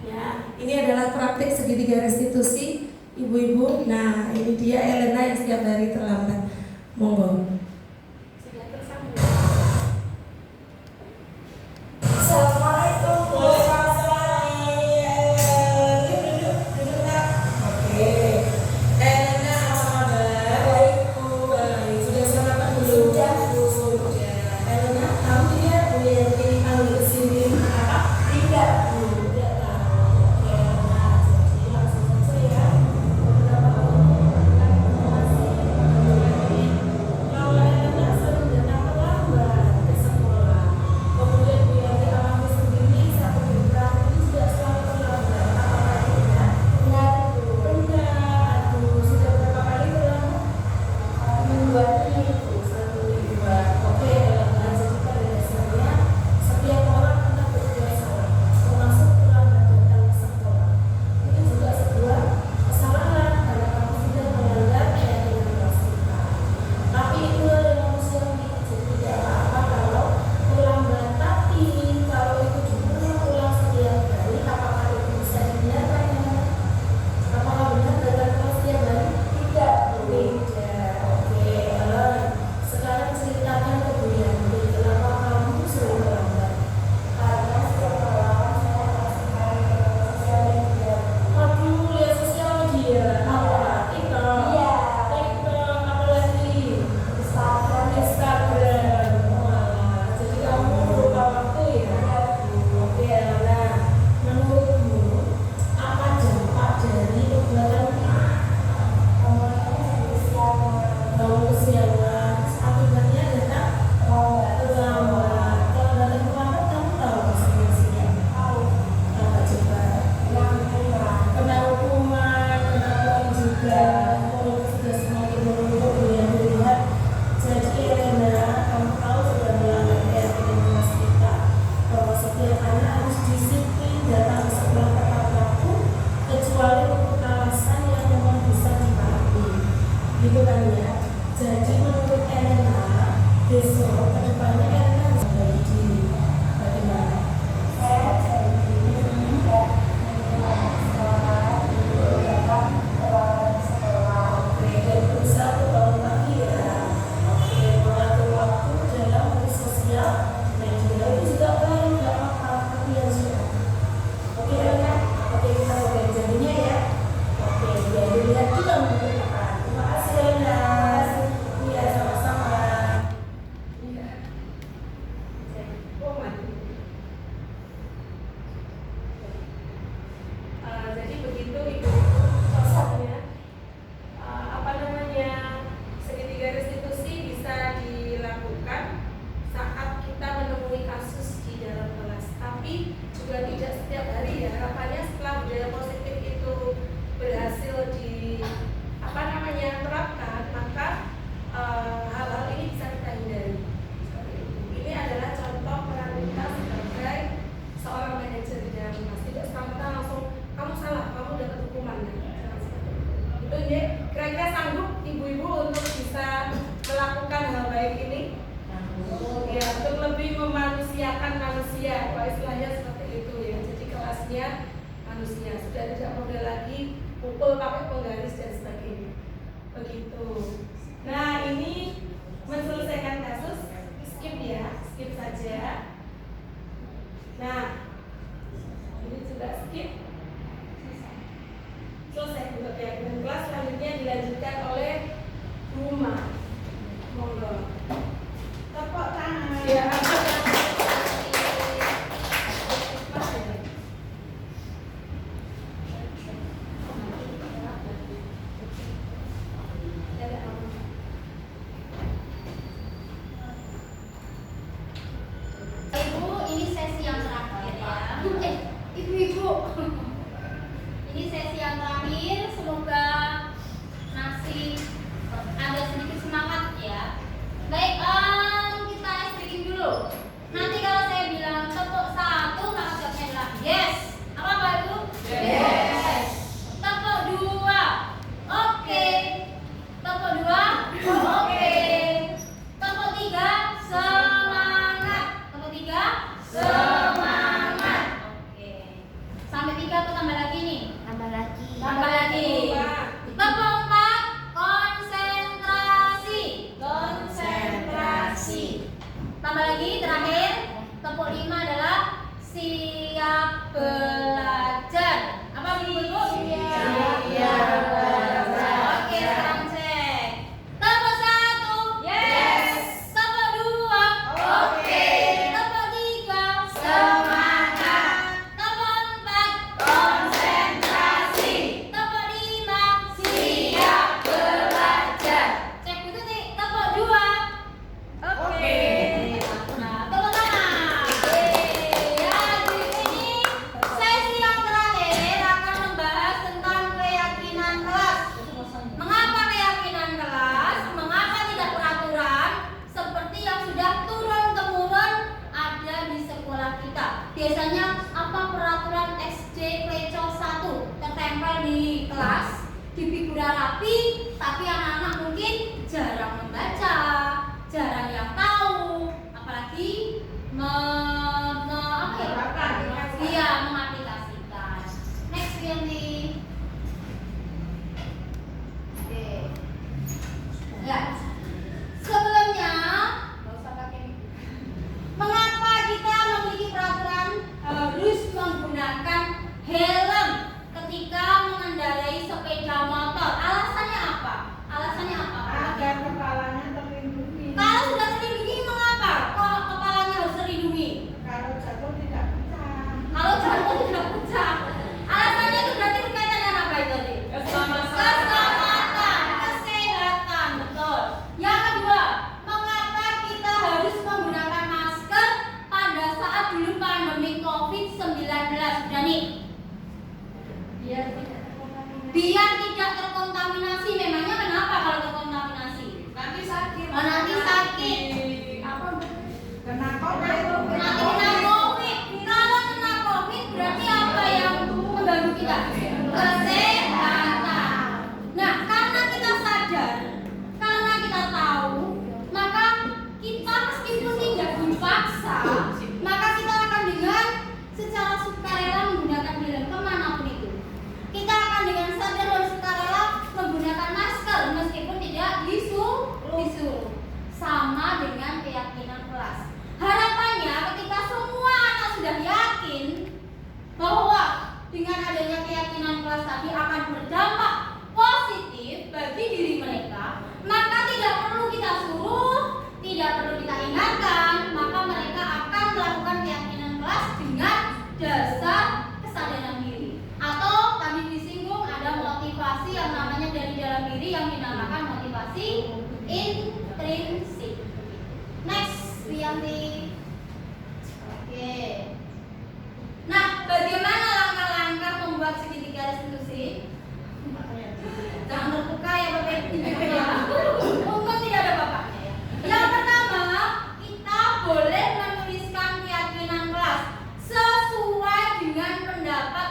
Ya, ini adalah praktik segitiga restitusi ibu-ibu. Nah, ini dia Elena yang setiap hari terlambat. Monggo. Assalamualaikum. Selesai untuk dilanjutkan oleh Buma. Monggo. Tepuk tangan. Ya. Ibu, ini sesi yang terakhir ya. Ibu-ibu, ini sesi yang terakhir. Semoga masih ada sedikit semangat ya. Baik, kita ice breaking dulu. Nanti kalau saya bilang tepuk 1, maka jawabnya adalah yes. Apa Pak Ibu? Yes. Tepuk 2, oke. Tepuk 2, oke. Tepuk 3, semangat. Tepuk 3, semangat. Oke. Sampai 3 atau tambah lagi nih? Tambah lagi. Tambah lagi. Tepuk 4, konsentrasi. Konsentrasi. Tambah lagi terakhir. Tepuk 5 adalah siap belajar. Apa Ibu? Siap belajar. Oke, sekarang cek. Tepuk 1, yes. Tepuk 2, oke. Tepuk 3, semangat. Tepuk 4, konsentrasi. Tepuk 5, siap belajar. Cek itu nih. Tepuk 2, oke. Nah, tepuk tangan. Ya, ini sesi yang terakhir akan membahas tentang keyakinan kelas. Mengapa keyakinan kelas? Mengapa tidak peraturan seperti yang sudah turun-temurun ada di sekolah kita? Biasanya apa peraturan SD Kleco 1 tertempel di kelas, di figura rapi, tapi anak-anak mungkin jarang membaca, jarang yang tahu, apalagi iya, mengaplikasikan. Next Yanti. Oke. Ya. Sebelumnya, nggak usah pakai. Mengapa kita memiliki peraturan harus menggunakan helm ketika mengendarai sepeda motor? Alasannya apa? Alasannya apa? Agar kepalanya terlindungi. Kalau sudah terlindungi, mengapa kok kepalanya harus terlindungi? Kalau jatuh tidak pecah. Kalau jatuh tidak pecah. Alasannya itu berarti berkaitan dengan apa itu tadi? Keselamatan, kesehatan, betul. Yang kedua, mengapa kita harus menggunakan masker pada saat dulu pandemi COVID-19? Berani? Biar tidak terkontaminasi. Memangnya kenapa kalau terkontaminasi? Nanti sakit. Oh, nanti sakit. Kena COVID. Nanti kena COVID. Kalau kena COVID berarti apa yang mengganggu kita? Kesehatan. Nah, karena kita sadar, karena kita tahu, maka kita meskipun tidak dipaksa, maka kita akan dengan secara sukarela menggunakan helm kemanapun itu. Kita akan dengan sadar dan sukarela menggunakan masker meskipun tidak disuruh. Sama dengan keyakinan kelas. Harapannya ketika semua anak sudah yakin bahwa dengan adanya keyakinan kelas tadi akan berdampak positif bagi diri mereka, maka tidak perlu kita suruh, tidak perlu kita ingatkan, maka mereka akan melakukan keyakinan kelas dengan dasar kesadaran diri. Atau tadi disinggung ada motivasi yang namanya dari dalam diri yang dinamakan motivasi intrinsik. Next, Wiyanti. Oke. Nah, bagaimana langkah-langkah membuat segitiga restitusi? Jangan terbuka ya Bapak Ibu. Untung tidak ada bapaknya ya. Yang pertama, kita boleh menuliskan keyakinan kelas sesuai dengan pendapat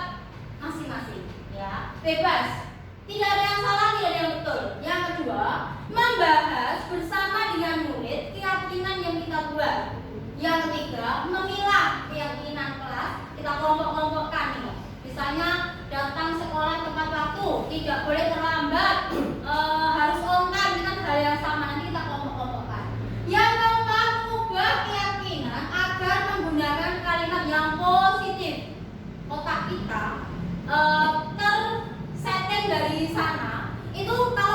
masing-masing ya. Bebas. Tidak ada yang salah, tidak ada yang betul. Yang kedua, membahas bersama dengan murid keyakinan yang kita buat. Yang ketiga, memilah keyakinan kelas. Kita kelompok-kelompokkan nih. Misalnya datang sekolah tepat waktu, tidak boleh terlambat, harus on time, dengan hal yang sama. Nanti kita kelompok-kelompokkan. Yang keempat, ubah keyakinan agar menggunakan kalimat yang positif. Otak kita tersetting dari sana itu kalau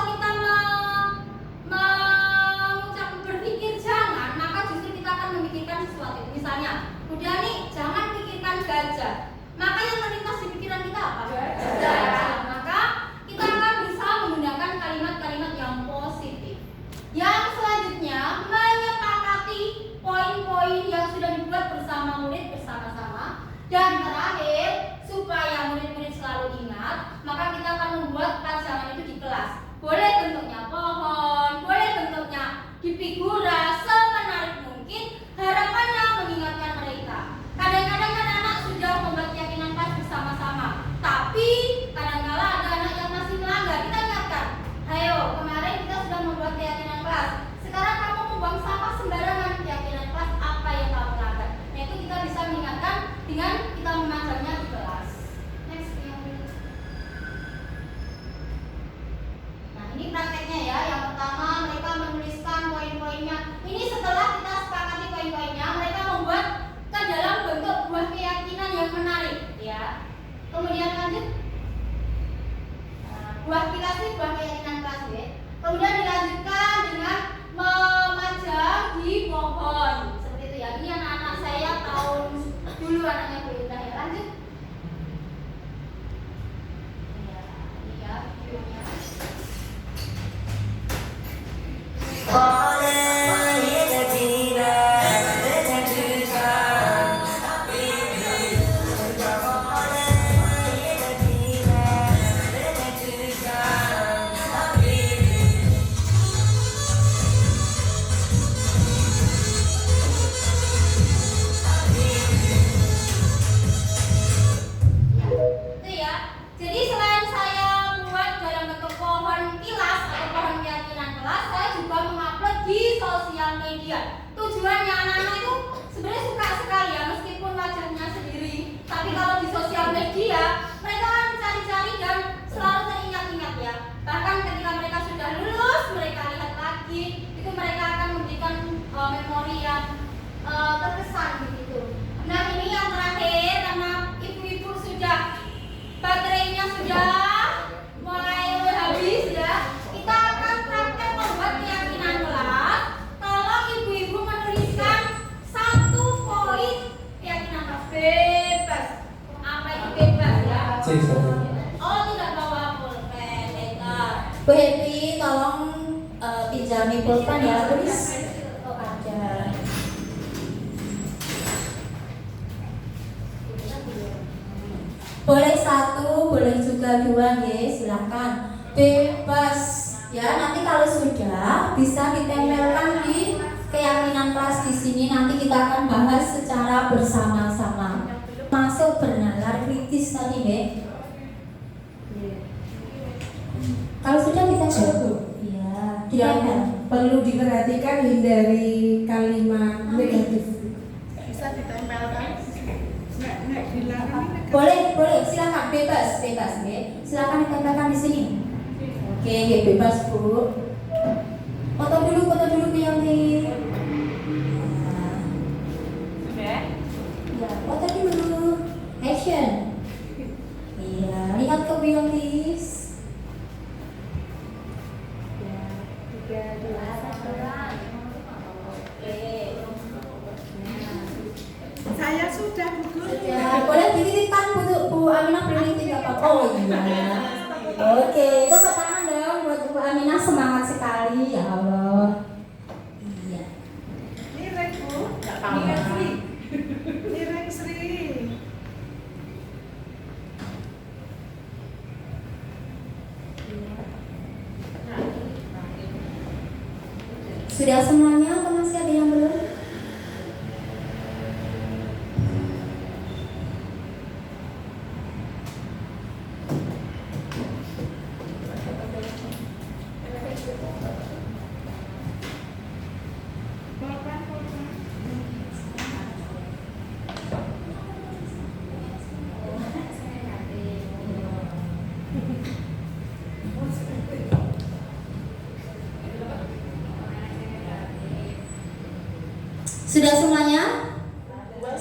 Dan terakhir, supaya murid-murid selalu ingat, maka kita akan membuat pajangan itu di kelas. Boleh bentuknya pohon, boleh bentuknya di figura, semenarik mungkin. Harapannya mengingatkan mereka. Kadang-kadang kan anak sudah membuat keyakinan kelas bersama-sama, tapi kadang-kala ada anak yang masih melanggar. Kita ingatkan, ayo kemarin kita sudah membuat keyakinan kelas, sekarang kamu membuang sampah sembarangan. Keyakinan kelas apa yang kamu langgar? Nah itu kita bisa mengingatkan dengan kita memajangnya di kelas. Next yang nah ini prakteknya ya. Yang pertama mereka menuliskan poin-poinnya. Ini setelah kita sepakati poin-poinnya, mereka membuat ke dalam bentuk buah keyakinan yang menarik ya. Kemudian lanjut. Nah, buah kita sih buah keyakinan kelas ya. Kemudian dilanjutkan dengan memajang di pohon seperti itu ya. Ini anak-anak saya tahun dulu anaknya Bu Indah ya. Lanjut. Ya, ini ya videonya. Itu ya. Jadi selain saya buat dalam bentuk pohon kilas atau pohon keyakinan kelas, saya juga mengupload di sosial media. Tujuannya anak-anak itu sebenarnya suka sekali ya, meskipun wajahnya sendiri, tapi kalau di sosial media mereka akan mencari-cari dan selalu teringat-ingat ya. Bahkan ketika mereka sudah lulus, mereka lihat lagi, itu mereka akan memberikan memori yang terkesan begitu. Nah ini yang terakhir, karena ibu-ibu sudah baterainya sudah mulai habis ya, kita akan praktek membuat keyakinan kelas. Tolong ibu-ibu menuliskan 1 poin keyakinan kelas bebas. Apa itu bebas ya? Oh tidak bawa pulpen. Bu Happy tolong pinjami pulpen ya, tulis. Oh ada. Boleh 1, boleh juga 2 ya, silahkan. Bebas ya, nanti kalau sudah bisa ditempelkan di keyakinan kelas di sini. Nanti kita akan bahas secara bersama-sama. Masuk bernalar kritis tadi ya. Kalau sudah kita coba. Iya, ditempel. Perlu diperhatikan hindari kalimat negatif. Bisa ditempelkan. Nek dilarang. Boleh, silakan bebas ya. Silakan ditempelkan di sini. Oke, ya bebas Bu. Foto dulu yang di. Sudah. Ya, foto dulu. Action. Iya, lihat ke Biolis. Ya, 3, 2, 1. Oke. Saya sudah gugur. Ya, boleh dititipkan Bu Aminah, boleh dititip apa? Oh iya. Oke, tepuk tangan dong buat Bu Aminah, semangat sekali ya Allah. Iya. Nireng Bu. Nireng Sri. Sudah semuanya atau masih ada yang belum? Sudah semuanya?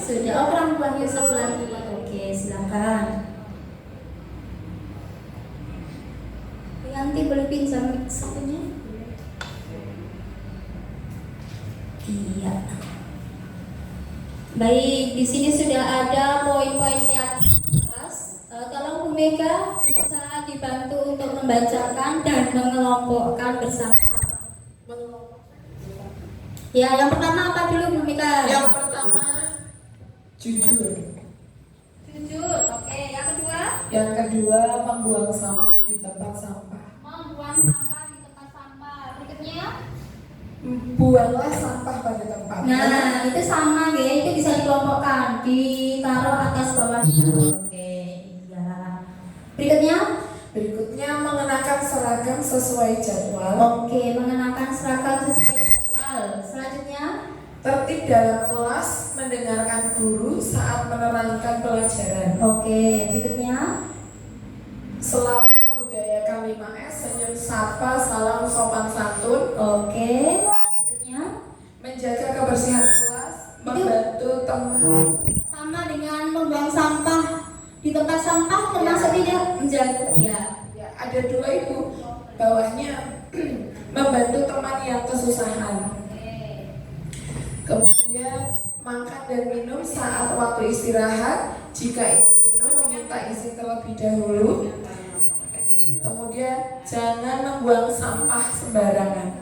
Sudah. Oh, orang tuanya satu lagi. Oke, silakan. Nanti boleh pinjam satunya? Iya. Baik, di sini sudah ada poin-poin kelas. Tolong Bu Mega bisa dibantu untuk membacakan dan mengelompokkan bersama. Ya, yang pertama apa dulu Bu Mega? Yang pertama, jujur. Yang kedua, membuang sampah di tempat sampah. Membuang sampah di tempat sampah. Berikutnya. Buanglah sampah pada tempatnya. Nah, itu sama ya, itu bisa dikelompokkan, ditaruh atas bawah. Oke, iya. Berikutnya, mengenakan seragam sesuai jadwal. Oke, mengenakan seragam sesuai jadwal. Selanjutnya, Tertib dalam kelas, mendengarkan guru saat menerangkan pelajaran. oke, berikutnya. Selalu membudayakan 5S, senyum, sapa, salam, sopan santun. Oke, berikutnya. Menjaga kebersihan kelas, membantu teman. Sama dengan membuang sampah di tempat sampah termasuk tidak menjaga. Ya. Ya, ada 2 Ibu. Bawahnya membantu teman yang kesusahan. Kemudian makan dan minum saat waktu istirahat. Jika ingin minum, meminta izin terlebih dahulu. Kemudian jangan membuang sampah sembarangan.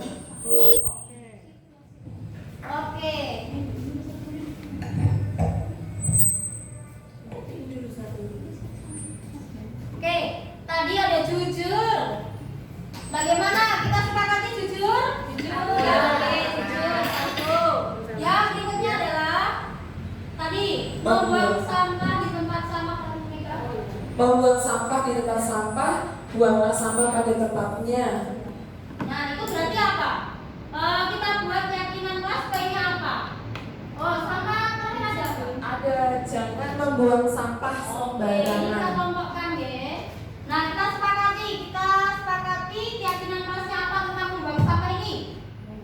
Oke. Oke, tadi ada jujur. Bagaimana kita sepakati jujur? Jujur. Ya, oke, jujur. Satu. Yang berikutnya adalah tadi membuang sampah di tempat sampah. Membuang sampah di tempat sampah, buanglah sampah pada tempatnya. Nah, itu berarti apa? Kita buat keyakinan kelas kayaknya apa? Oh, sama kalian ada apa? Ada jangan membuang sampah Oke, kita sembarangan. kelompokkan ya. Nah, kita sepakati keyakinan kelasnya apa tentang membuang sampah ini?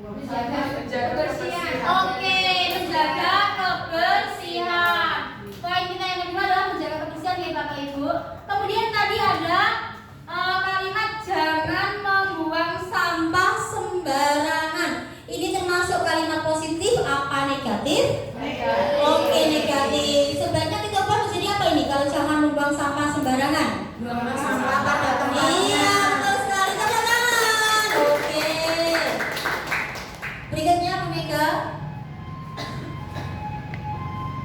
Menjaga kebersihan. Oke, menjaga kebersihan. Poin kita yang kedua adalah menjaga kebersihan ya Bapak Ibu. Kemudian tadi ada kalimat jangan membuang sampah sembarangan. Ini termasuk kalimat positif apa negatif? Negatif. Oke, negatif. Sebaiknya kita ubah menjadi apa ini kalau jangan membuang sampah sembarangan? Buang sampah pada tempatnya. Iya, betul sekali. Tepuk tangan. Oke. Berikutnya Bu Mega.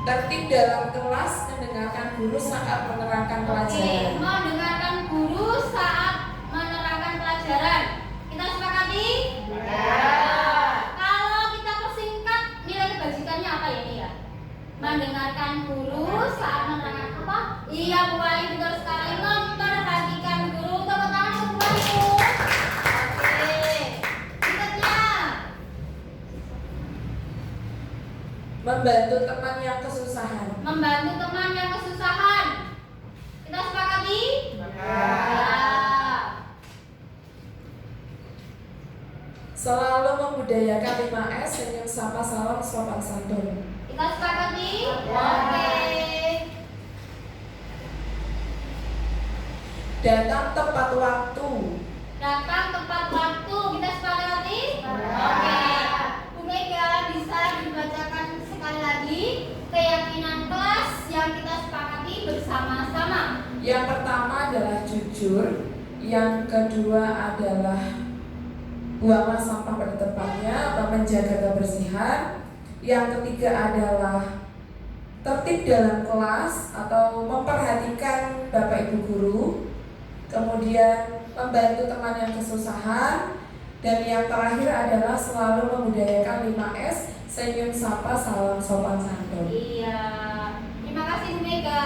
Tertib dalam kelas, mendengarkan guru saat menerangkan pelajaran. Oke, mendengarkan guru saat menerangkan pelajaran. Kita sepakati? Ya. Kalau kita persingkat nilai kebajikannya apa ya ini ya? Mendengarkan guru saat menerangkan apa? Iya Bu Wali, betul sekali. Memperhatikan guru. Tepuk tangan untuk Bu Wali. Oke. Berikutnya. Membantu teman yang kesusahan. Membantu teman yang kesusahan. Kita sepakati? Ya. Selalu membudayakan 5S, senyum, sapa, salam, sopan santun. Kita sepakati? Oke. Datang tepat waktu. Datang tepat waktu. Kita sepakati? Oke. Bu Mega bisa dibacakan sekali lagi keyakinan kelas yang kita sepakati bersama-sama. Yang pertama adalah jujur. Yang kedua adalah buanglah sampah pada tempatnya atau menjaga kebersihan. Yang ketiga adalah tertib dalam kelas atau memperhatikan Bapak Ibu guru. Kemudian membantu teman yang kesusahan. Dan yang terakhir adalah selalu membudayakan 5S, senyum, sapa, salam, sopan santun. Iya. Terima kasih Bu Mega.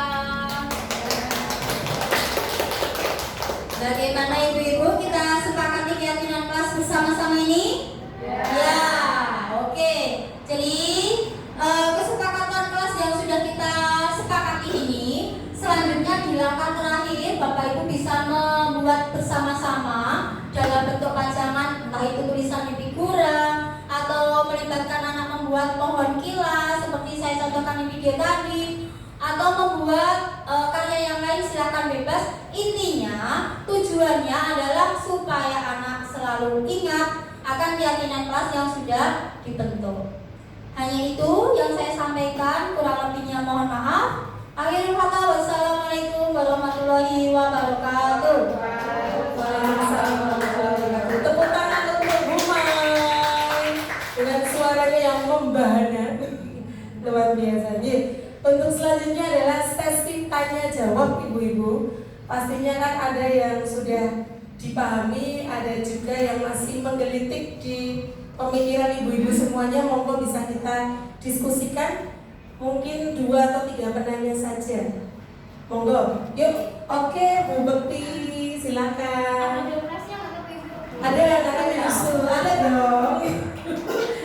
Bagaimana ibu-ibu kita sepakati keyakinan kelas bersama-sama ini? Ya. Oke. Jadi kesepakatan kelas yang sudah kita sepakati ini, selanjutnya di langkah terakhir Bapak Ibu bisa membuat bersama-sama dalam bentuk pajangan, entah itu tulisan di figura atau melibatkan anak membuat pohon kilas seperti saya contohkan di video tadi, atau membuat karya yang lain silakan bebas. Intinya tujuannya adalah supaya anak selalu ingat akan keyakinan kelas yang sudah dibentuk. Hanya itu yang saya sampaikan, kurang lebihnya mohon maaf. Akhirul kata, wassalamualaikum warahmatullahi wabarakatuh. Tepuk tangan untuk Bu Mai dengan suaranya yang membahana. Luar biasa. Untuk selanjutnya adalah sesi tanya jawab ibu-ibu. Pastinya kan ada yang sudah dipahami, ada juga yang masih menggelitik di pemikiran ibu-ibu semuanya. Monggo bisa kita diskusikan. Mungkin 2 atau 3 penanya saja. Monggo. Yuk, oke, Bu Bekti, silakan. Ada durasi yang atau ibu? Ada menyusul, ada dong.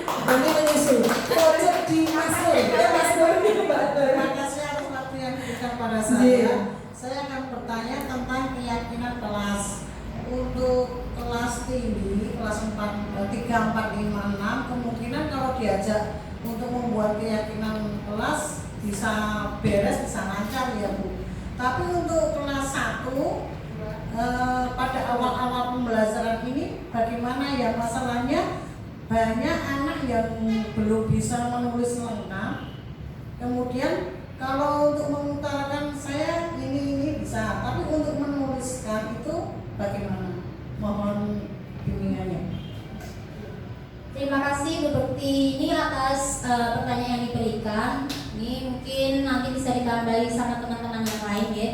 Nanti menyusul. Pojok di Masur, ya Masur ini Mbak. Terima kasih atas waktu yang diberikan pada saya. Saya akan bertanya tentang keyakinan kelas. Untuk kelas tinggi, kelas 3, 4, 5, 6, kemungkinan kalau diajak untuk membuat keyakinan kelas bisa beres, bisa lancar ya Bu. Tapi untuk kelas 1, pada awal-awal pembelajaran ini bagaimana ya masalahnya? Banyak anak yang belum bisa menulis lengkap. Kemudian kalau untuk mengutarakan saya ini bisa, tapi untuk menuliskan itu bagaimana? Mohon bimbingannya. Terima kasih Bu Bekti ini atas pertanyaan yang diberikan. Ini mungkin nanti bisa ditambahi sama teman-teman yang lain ya.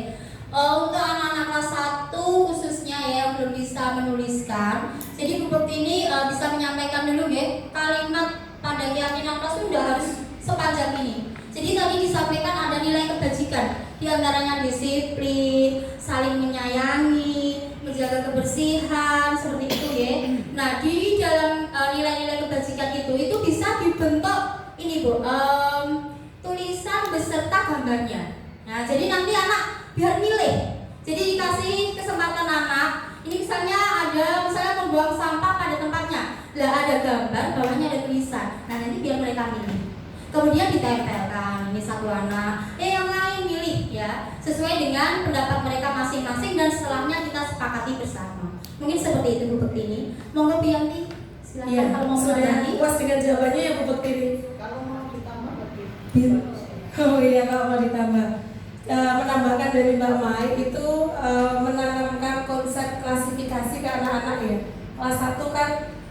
Untuk anak-anak kelas 1 khususnya ya yang belum bisa menuliskan, jadi Bu Bekti ini bisa menyampaikan dulu ya kalimat pada keyakinan kelas itu udah harus sepanjang ini. Jadi tadi disampaikan ada nilai kebajikan, diantaranya disiplin, saling menyayangi, menjaga kebersihan, seperti itu ya. Nah di dalam nilai-nilai kebajikan itu bisa dibentuk ini Bu, tulisan beserta gambarnya. Nah jadi nanti anak biar milih. Jadi dikasih kesempatan anak, ini misalnya membuang sampah pada tempatnya. Lah ada gambar, bawahnya ada tulisan. Nah nanti biar mereka milih. Kemudian ditempelkan, ini satu anak, yang lain milih ya, sesuai dengan pendapat mereka masing-masing dan setelahnya kita sepakati bersama. Mungkin seperti itu Bu Bekti ini. Monggo Bianti, silakan Iya, kalau mau sudah menambah. puas dengan jawabannya ya Bu Bekti ini. Kalau mau ditambah lebih. Oh iya, kalau mau ditambah. Menambahkan dari Mbak Mai itu menanamkan konsep klasifikasi ke anak-anak ya. Kelas 1 kan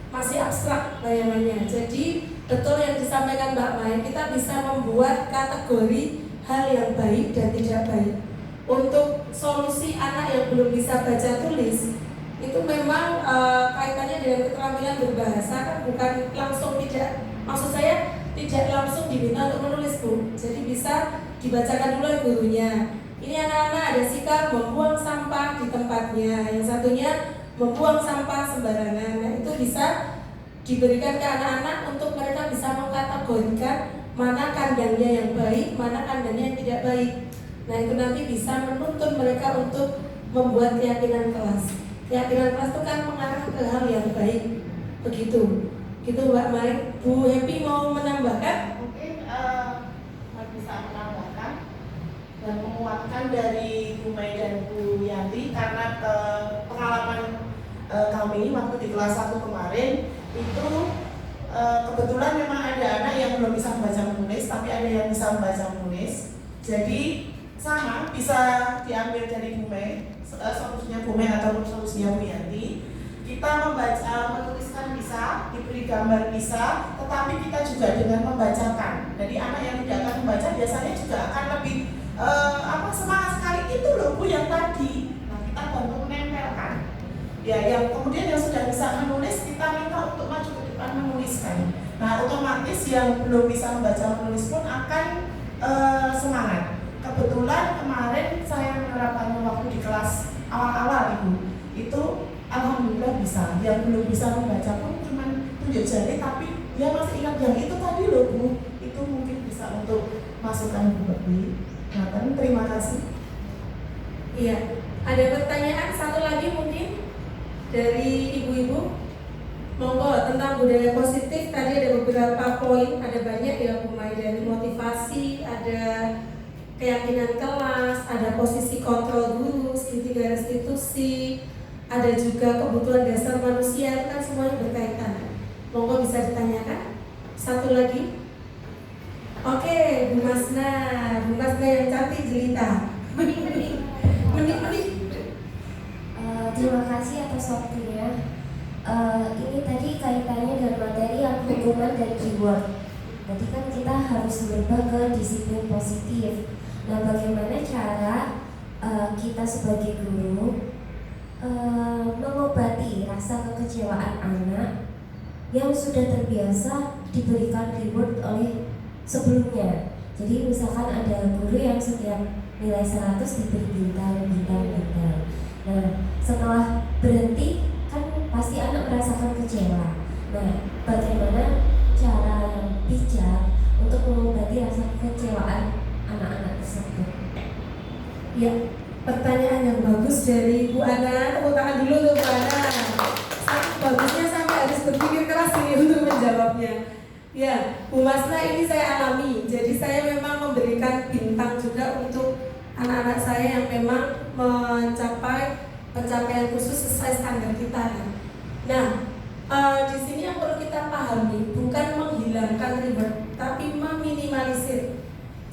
masih abstrak bayangannya. Jadi betul yang disampaikan Mbak Mai, kita bisa membuat kategori hal yang baik dan tidak baik. Untuk solusi anak yang belum bisa baca tulis itu memang kaitannya dengan keterampilan berbahasa kan bukan langsung tidak, maksud saya tidak langsung diminta untuk menulis Bu. Jadi bisa dibacakan dulu oleh gurunya. Ini anak-anak ada sikap membuang sampah di tempatnya, yang satunya membuang sampah sembarangan. Nah itu bisa diberikan ke anak-anak untuk mereka bisa mengkategorikan mana kandangnya yang baik, mana kandangnya yang tidak baik. Nah itu nanti bisa menuntun mereka untuk membuat keyakinan kelas. Keyakinan kelas itu kan mengarah ke hal yang baik. Begitu. Gitu Mbak Mai. Bu Happy mau menambahkan? Mungkin bisa menambahkan dan menguatkan dari Bu Mai dan Bu Yanti karena pengalaman kami waktu di kelas 1 kemarin itu kebetulan memang ada anak yang belum bisa membaca menulis tapi ada yang bisa membaca menulis. Jadi sama bisa diambil dari Bu Mai, solusinya Bu Mai ataupun solusinya Bu Yanti. Kita membaca, menuliskan bisa, diberi gambar bisa, tetapi kita juga dengan membacakan. Jadi anak yang tidak akan membaca biasanya juga akan lebih semangat sekali itu loh Bu yang tadi. Nah kita bantu menempelkan. Ya yang kemudian yang sudah bisa menulis kita minta untuk maju ke depan menuliskan. Nah otomatis yang belum bisa membaca menulis pun akan semangat. Kebetulan kemarin saya menerapkannya waktu di kelas awal-awal Ibu. Itu alhamdulillah bisa. Yang belum bisa membaca pun cuma tunjuk jari tapi dia masih ingat yang itu tadi loh Bu. Itu mungkin bisa untuk masukan Bu Bekti. Nah, terima kasih. Iya. Ada pertanyaan satu lagi mungkin dari ibu-ibu? Monggo tentang budaya positif tadi ada beberapa poin, ada banyak ya Bu Mai, dari motivasi, ada keyakinan kelas, ada posisi kontrol guru, segitiga restitusi, ada juga kebutuhan dasar manusia, kan semuanya berkaitan. Monggo bisa ditanyakan. Satu lagi. Oke, Bu Masna yang cantik jelita. Menik. Terima kasih atas waktunya. Ini tadi kaitannya dengan materi yang hukuman dan keyword. Tadi kan kita harus berubah ke disiplin positif. Nah, bagaimana cara kita kita sebagai guru mengobati rasa kekecewaan anak yang sudah terbiasa diberikan reward oleh sebelumnya. Jadi misalkan ada guru yang setiap nilai 100 diberi bintang. Nah, setelah berhenti kan pasti anak merasakan kecewa. Nah, bagaimana cara yang bijak untuk mengobati rasa kekecewaan anak-anak tersebut? Ya, pertanyaan yang bagus dari Bu Ana. Tepuk tangan dulu untuk Bu Ana. Bagusnya sampai harus berpikir keras ini untuk menjawabnya. Ya, Bu Masna, ini saya alami. Jadi saya memang memberikan bintang juga untuk anak-anak saya yang memang mencapai pencapaian khusus sesuai standar kita. Nah, di sini yang perlu kita pahami bukan menghilangkan reward, tapi meminimalisir.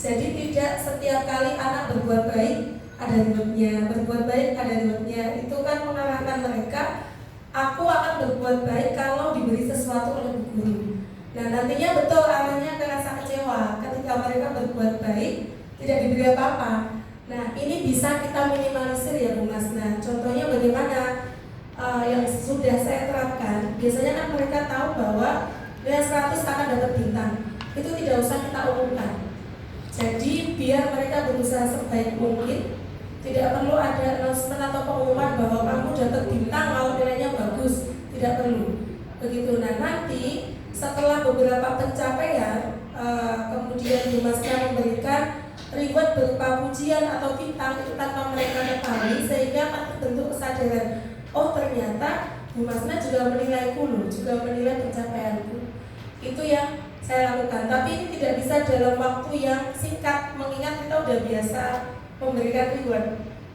Jadi tidak setiap kali anak berbuat baik ada rewardnya, berbuat baik ada rewardnya. Itu kan mengarahkan mereka, aku akan berbuat baik kalau diberi sesuatu oleh guru. Nah, nantinya betul arahnya ke rasa kecewa ketika mereka berbuat baik tidak diberi apa-apa. Nah, ini bisa kita minimalisir ya Bu Mas. Nah, contohnya bagaimana yang sudah saya terapkan. Biasanya kan mereka tahu bahwa nilai 100 akan dapat bintang. Itu tidak usah kita umumkan. Jadi biar mereka berusaha sebaik mungkin. Tidak perlu ada announcement atau pengumuman bahwa kamu dapat bintang kalau nilainya bagus. Tidak perlu. Begitu. Nah, nanti setelah beberapa pencapaian, kemudian Bu Masna memberikan reward berupa pujian atau bintang itu tanpa mereka ketahui, sehingga akan terbentuk kesadaran, oh ternyata Bu Masna juga menilaiku loh, juga menilai pencapaianku. Itu yang saya lakukan. Tapi ini tidak bisa dalam waktu yang singkat, mengingat kita udah biasa memberikan reward.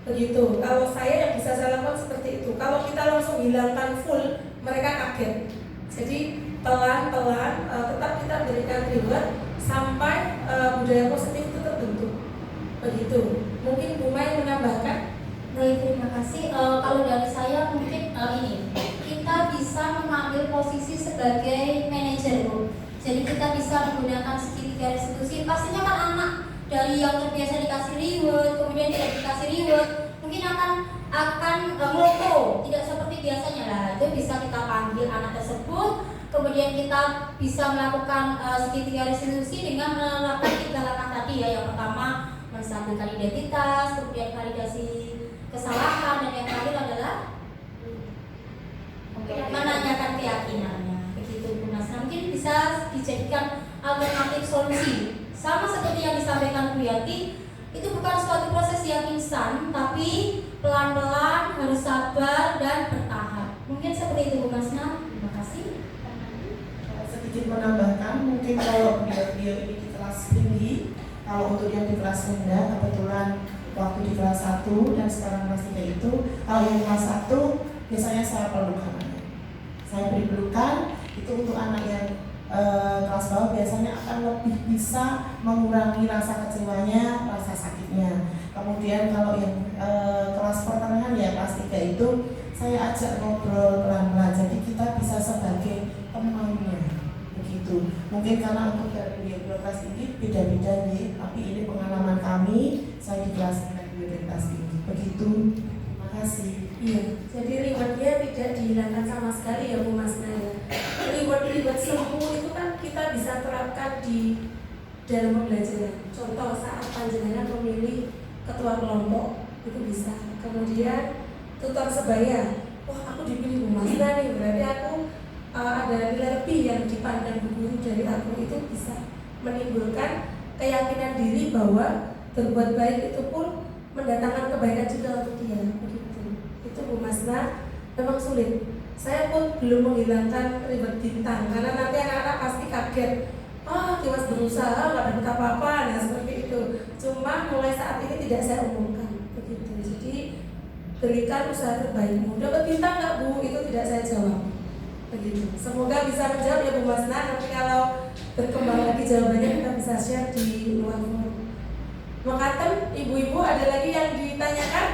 Begitu. Kalau saya yang bisa saya lakukan seperti itu. Kalau kita langsung hilangkan full, mereka kaget. Jadi pelan-pelan tetap kita berikan reward sampai budaya positif itu terbentuk. Begitu. Mungkin Bu Mai menambahkan. Baik, terima kasih. Kalau dari saya mungkin ini kita bisa mengambil posisi sebagai manajer, Bu. Jadi kita bisa menggunakan segitiga restitusi. Pastinya kan anak dari yang terbiasa dikasih reward, kemudian tidak dikasih reward, mungkin akan ngelopo, tidak seperti biasanya lah. Itu bisa kita panggil anak tersebut, kemudian kita bisa melakukan segitiga restitusi dengan melakukan 3 langkah tadi ya. Yang pertama menstabilkan identitas, kemudian validasi kesalahan, dan yang terakhir adalah menanyakan keyakinannya. Begitu Bu Mas. Nah, mungkin bisa dijadikan alternatif solusi. Sama seperti yang disampaikan Bu Yati, itu bukan suatu proses yang instan, tapi pelan-pelan, harus sabar dan bertahap. Mungkin seperti itu Bu Masna. Terima kasih. Sedikit menambahkan, mungkin kalau beliau ini di kelas tinggi, kalau untuk yang di kelas rendah, kebetulan waktu di kelas 1 dan sekarang kelas 3 itu, kalau yang kelas 1 biasanya saya perlukan. Saya beri pelukan, itu untuk anak yang kelas bawah biasanya akan lebih bisa mengurangi rasa kecewanya, rasa sakitnya. Kemudian kalau yang kelas pertengahan ya kelas 3 itu saya ajak ngobrol pelan-pelan, jadi kita bisa sebagai temannya. Begitu. Mungkin karena untuk dari dua kelas ini beda-beda nih, tapi ini pengalaman kami, saya di kelas 9 di kelas tinggi. Begitu. Terima kasih. Iya, jadi rewardnya tidak dihilangkan sama sekali ya Bu Mas Naya. Reward semu itu kan kita bisa terapkan di dalam pembelajaran. Contoh saat panjenengan memilih ketua kelompok itu bisa. Kemudian tutor sebaya, wah aku dipilih Bu Mas Naya nih, berarti aku ada nilai lebih yang dipandang Bu Guru dari aku. Itu bisa menimbulkan keyakinan diri bahwa berbuat baik itu pun mendatangkan kebaikan juga untuk dia. Begitu. Itu Bu Masna memang sulit. Saya pun belum menghilangkan reward bintang karena nanti anak-anak pasti kaget. Mas berusaha nggak dapat apa-apa, nah seperti itu. Cuma mulai saat ini tidak saya umumkan begitu. Jadi berikan usaha terbaikmu. Dapat bintang nggak Bu? Itu tidak saya jawab. Begitu. Semoga bisa menjawab ya Bu Masna. Nanti kalau berkembang lagi jawabannya kita bisa share di luar forum. Mengatakan ibu-ibu ada lagi yang ditanyakan?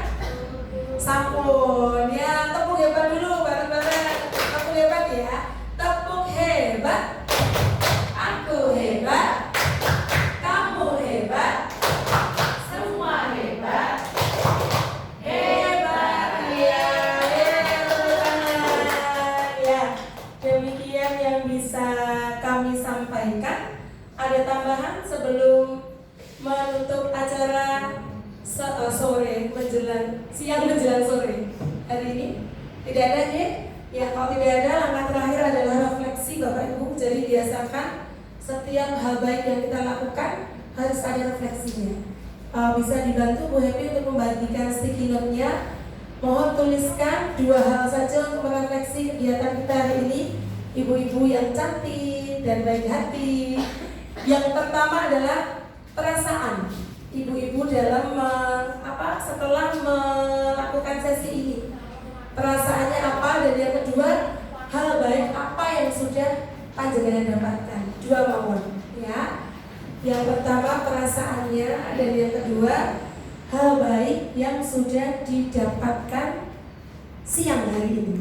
Sampun ya, tepuk hebat dulu bareng-bareng. Tepuk hebat ya. Tepuk hebat. Aku hebat. Kamu hebat. Semua hebat. sore, siang menjelang sore hari ini? Tidak ada ya? Ya, kalau tidak ada, langkah terakhir adalah refleksi Bapak Ibu. Jadi biasakan setiap hal baik yang kita lakukan harus ada refleksinya. Bisa dibantu Bu Happy untuk membagikan sticky note-nya. Mohon tuliskan 2 hal saja untuk merefleksi kegiatan kita hari ini. Ibu-ibu yang cantik dan baik hati. Yang pertama adalah perasaan ibu-ibu dalam setelah melakukan sesi ini. Perasaannya apa, dan yang kedua hal baik apa yang sudah panjenengan dapatkan. 2 mawon ya. Yang pertama perasaannya, dan yang kedua hal baik yang sudah didapatkan siang hari ini.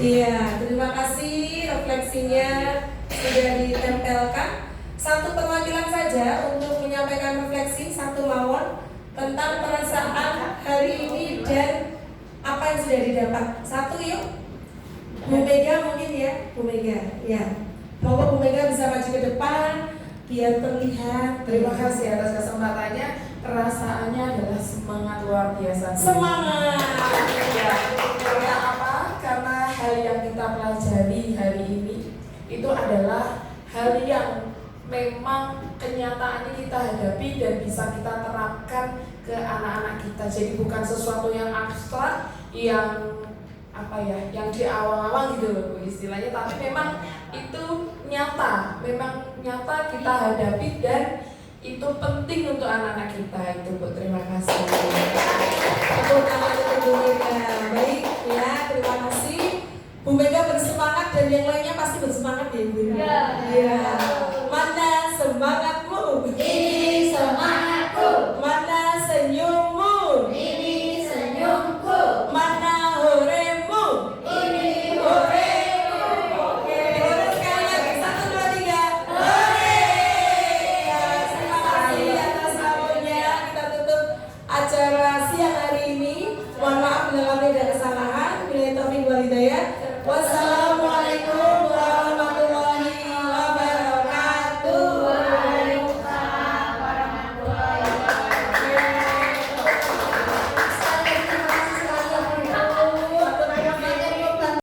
Iya, terima kasih refleksinya sudah ditempelkan. Satu perwakilan saja untuk menyampaikan refleksi, 1 mawon tentang perasaan hari ini dan apa yang sudah didapat. 1 yuk. Bu Mega mungkin ya, Bu Mega. Ya. Moga Bu Mega bisa maju ke depan biar terlihat. Terima kasih atas kesempatannya. Perasaannya adalah semangat luar biasa. Semangat. Ya, karena apa? Karena hal yang kita pelajari hari ini itu adalah hal yang memang kenyataannya kita hadapi dan bisa kita terapkan ke anak-anak kita. Jadi bukan sesuatu yang abstrak, yang yang di awal-awal gitu loh Bu istilahnya, tapi memang itu nyata, memang nyata kita hadapi dan itu penting untuk anak-anak kita itu Bu. Terima kasih. Tepuk tangan untuk Bu Mega. Baik ya, terima kasih. Bu Mega bersemangat dan yang lainnya pasti bersemangat ya Bu. Iya. Mana semangatmu? Ini semangatku. Mana senyummu? Ini senyumku. Mana horemu? Ini horemu. Oke, hore sekali lagi. 1, 2, 3. Hore. Ya, terima kasih atas waktunya. Kita tutup acara siang hari ini. Mohon maaf bila ada kesalahan. Bila taufik wal hidayah.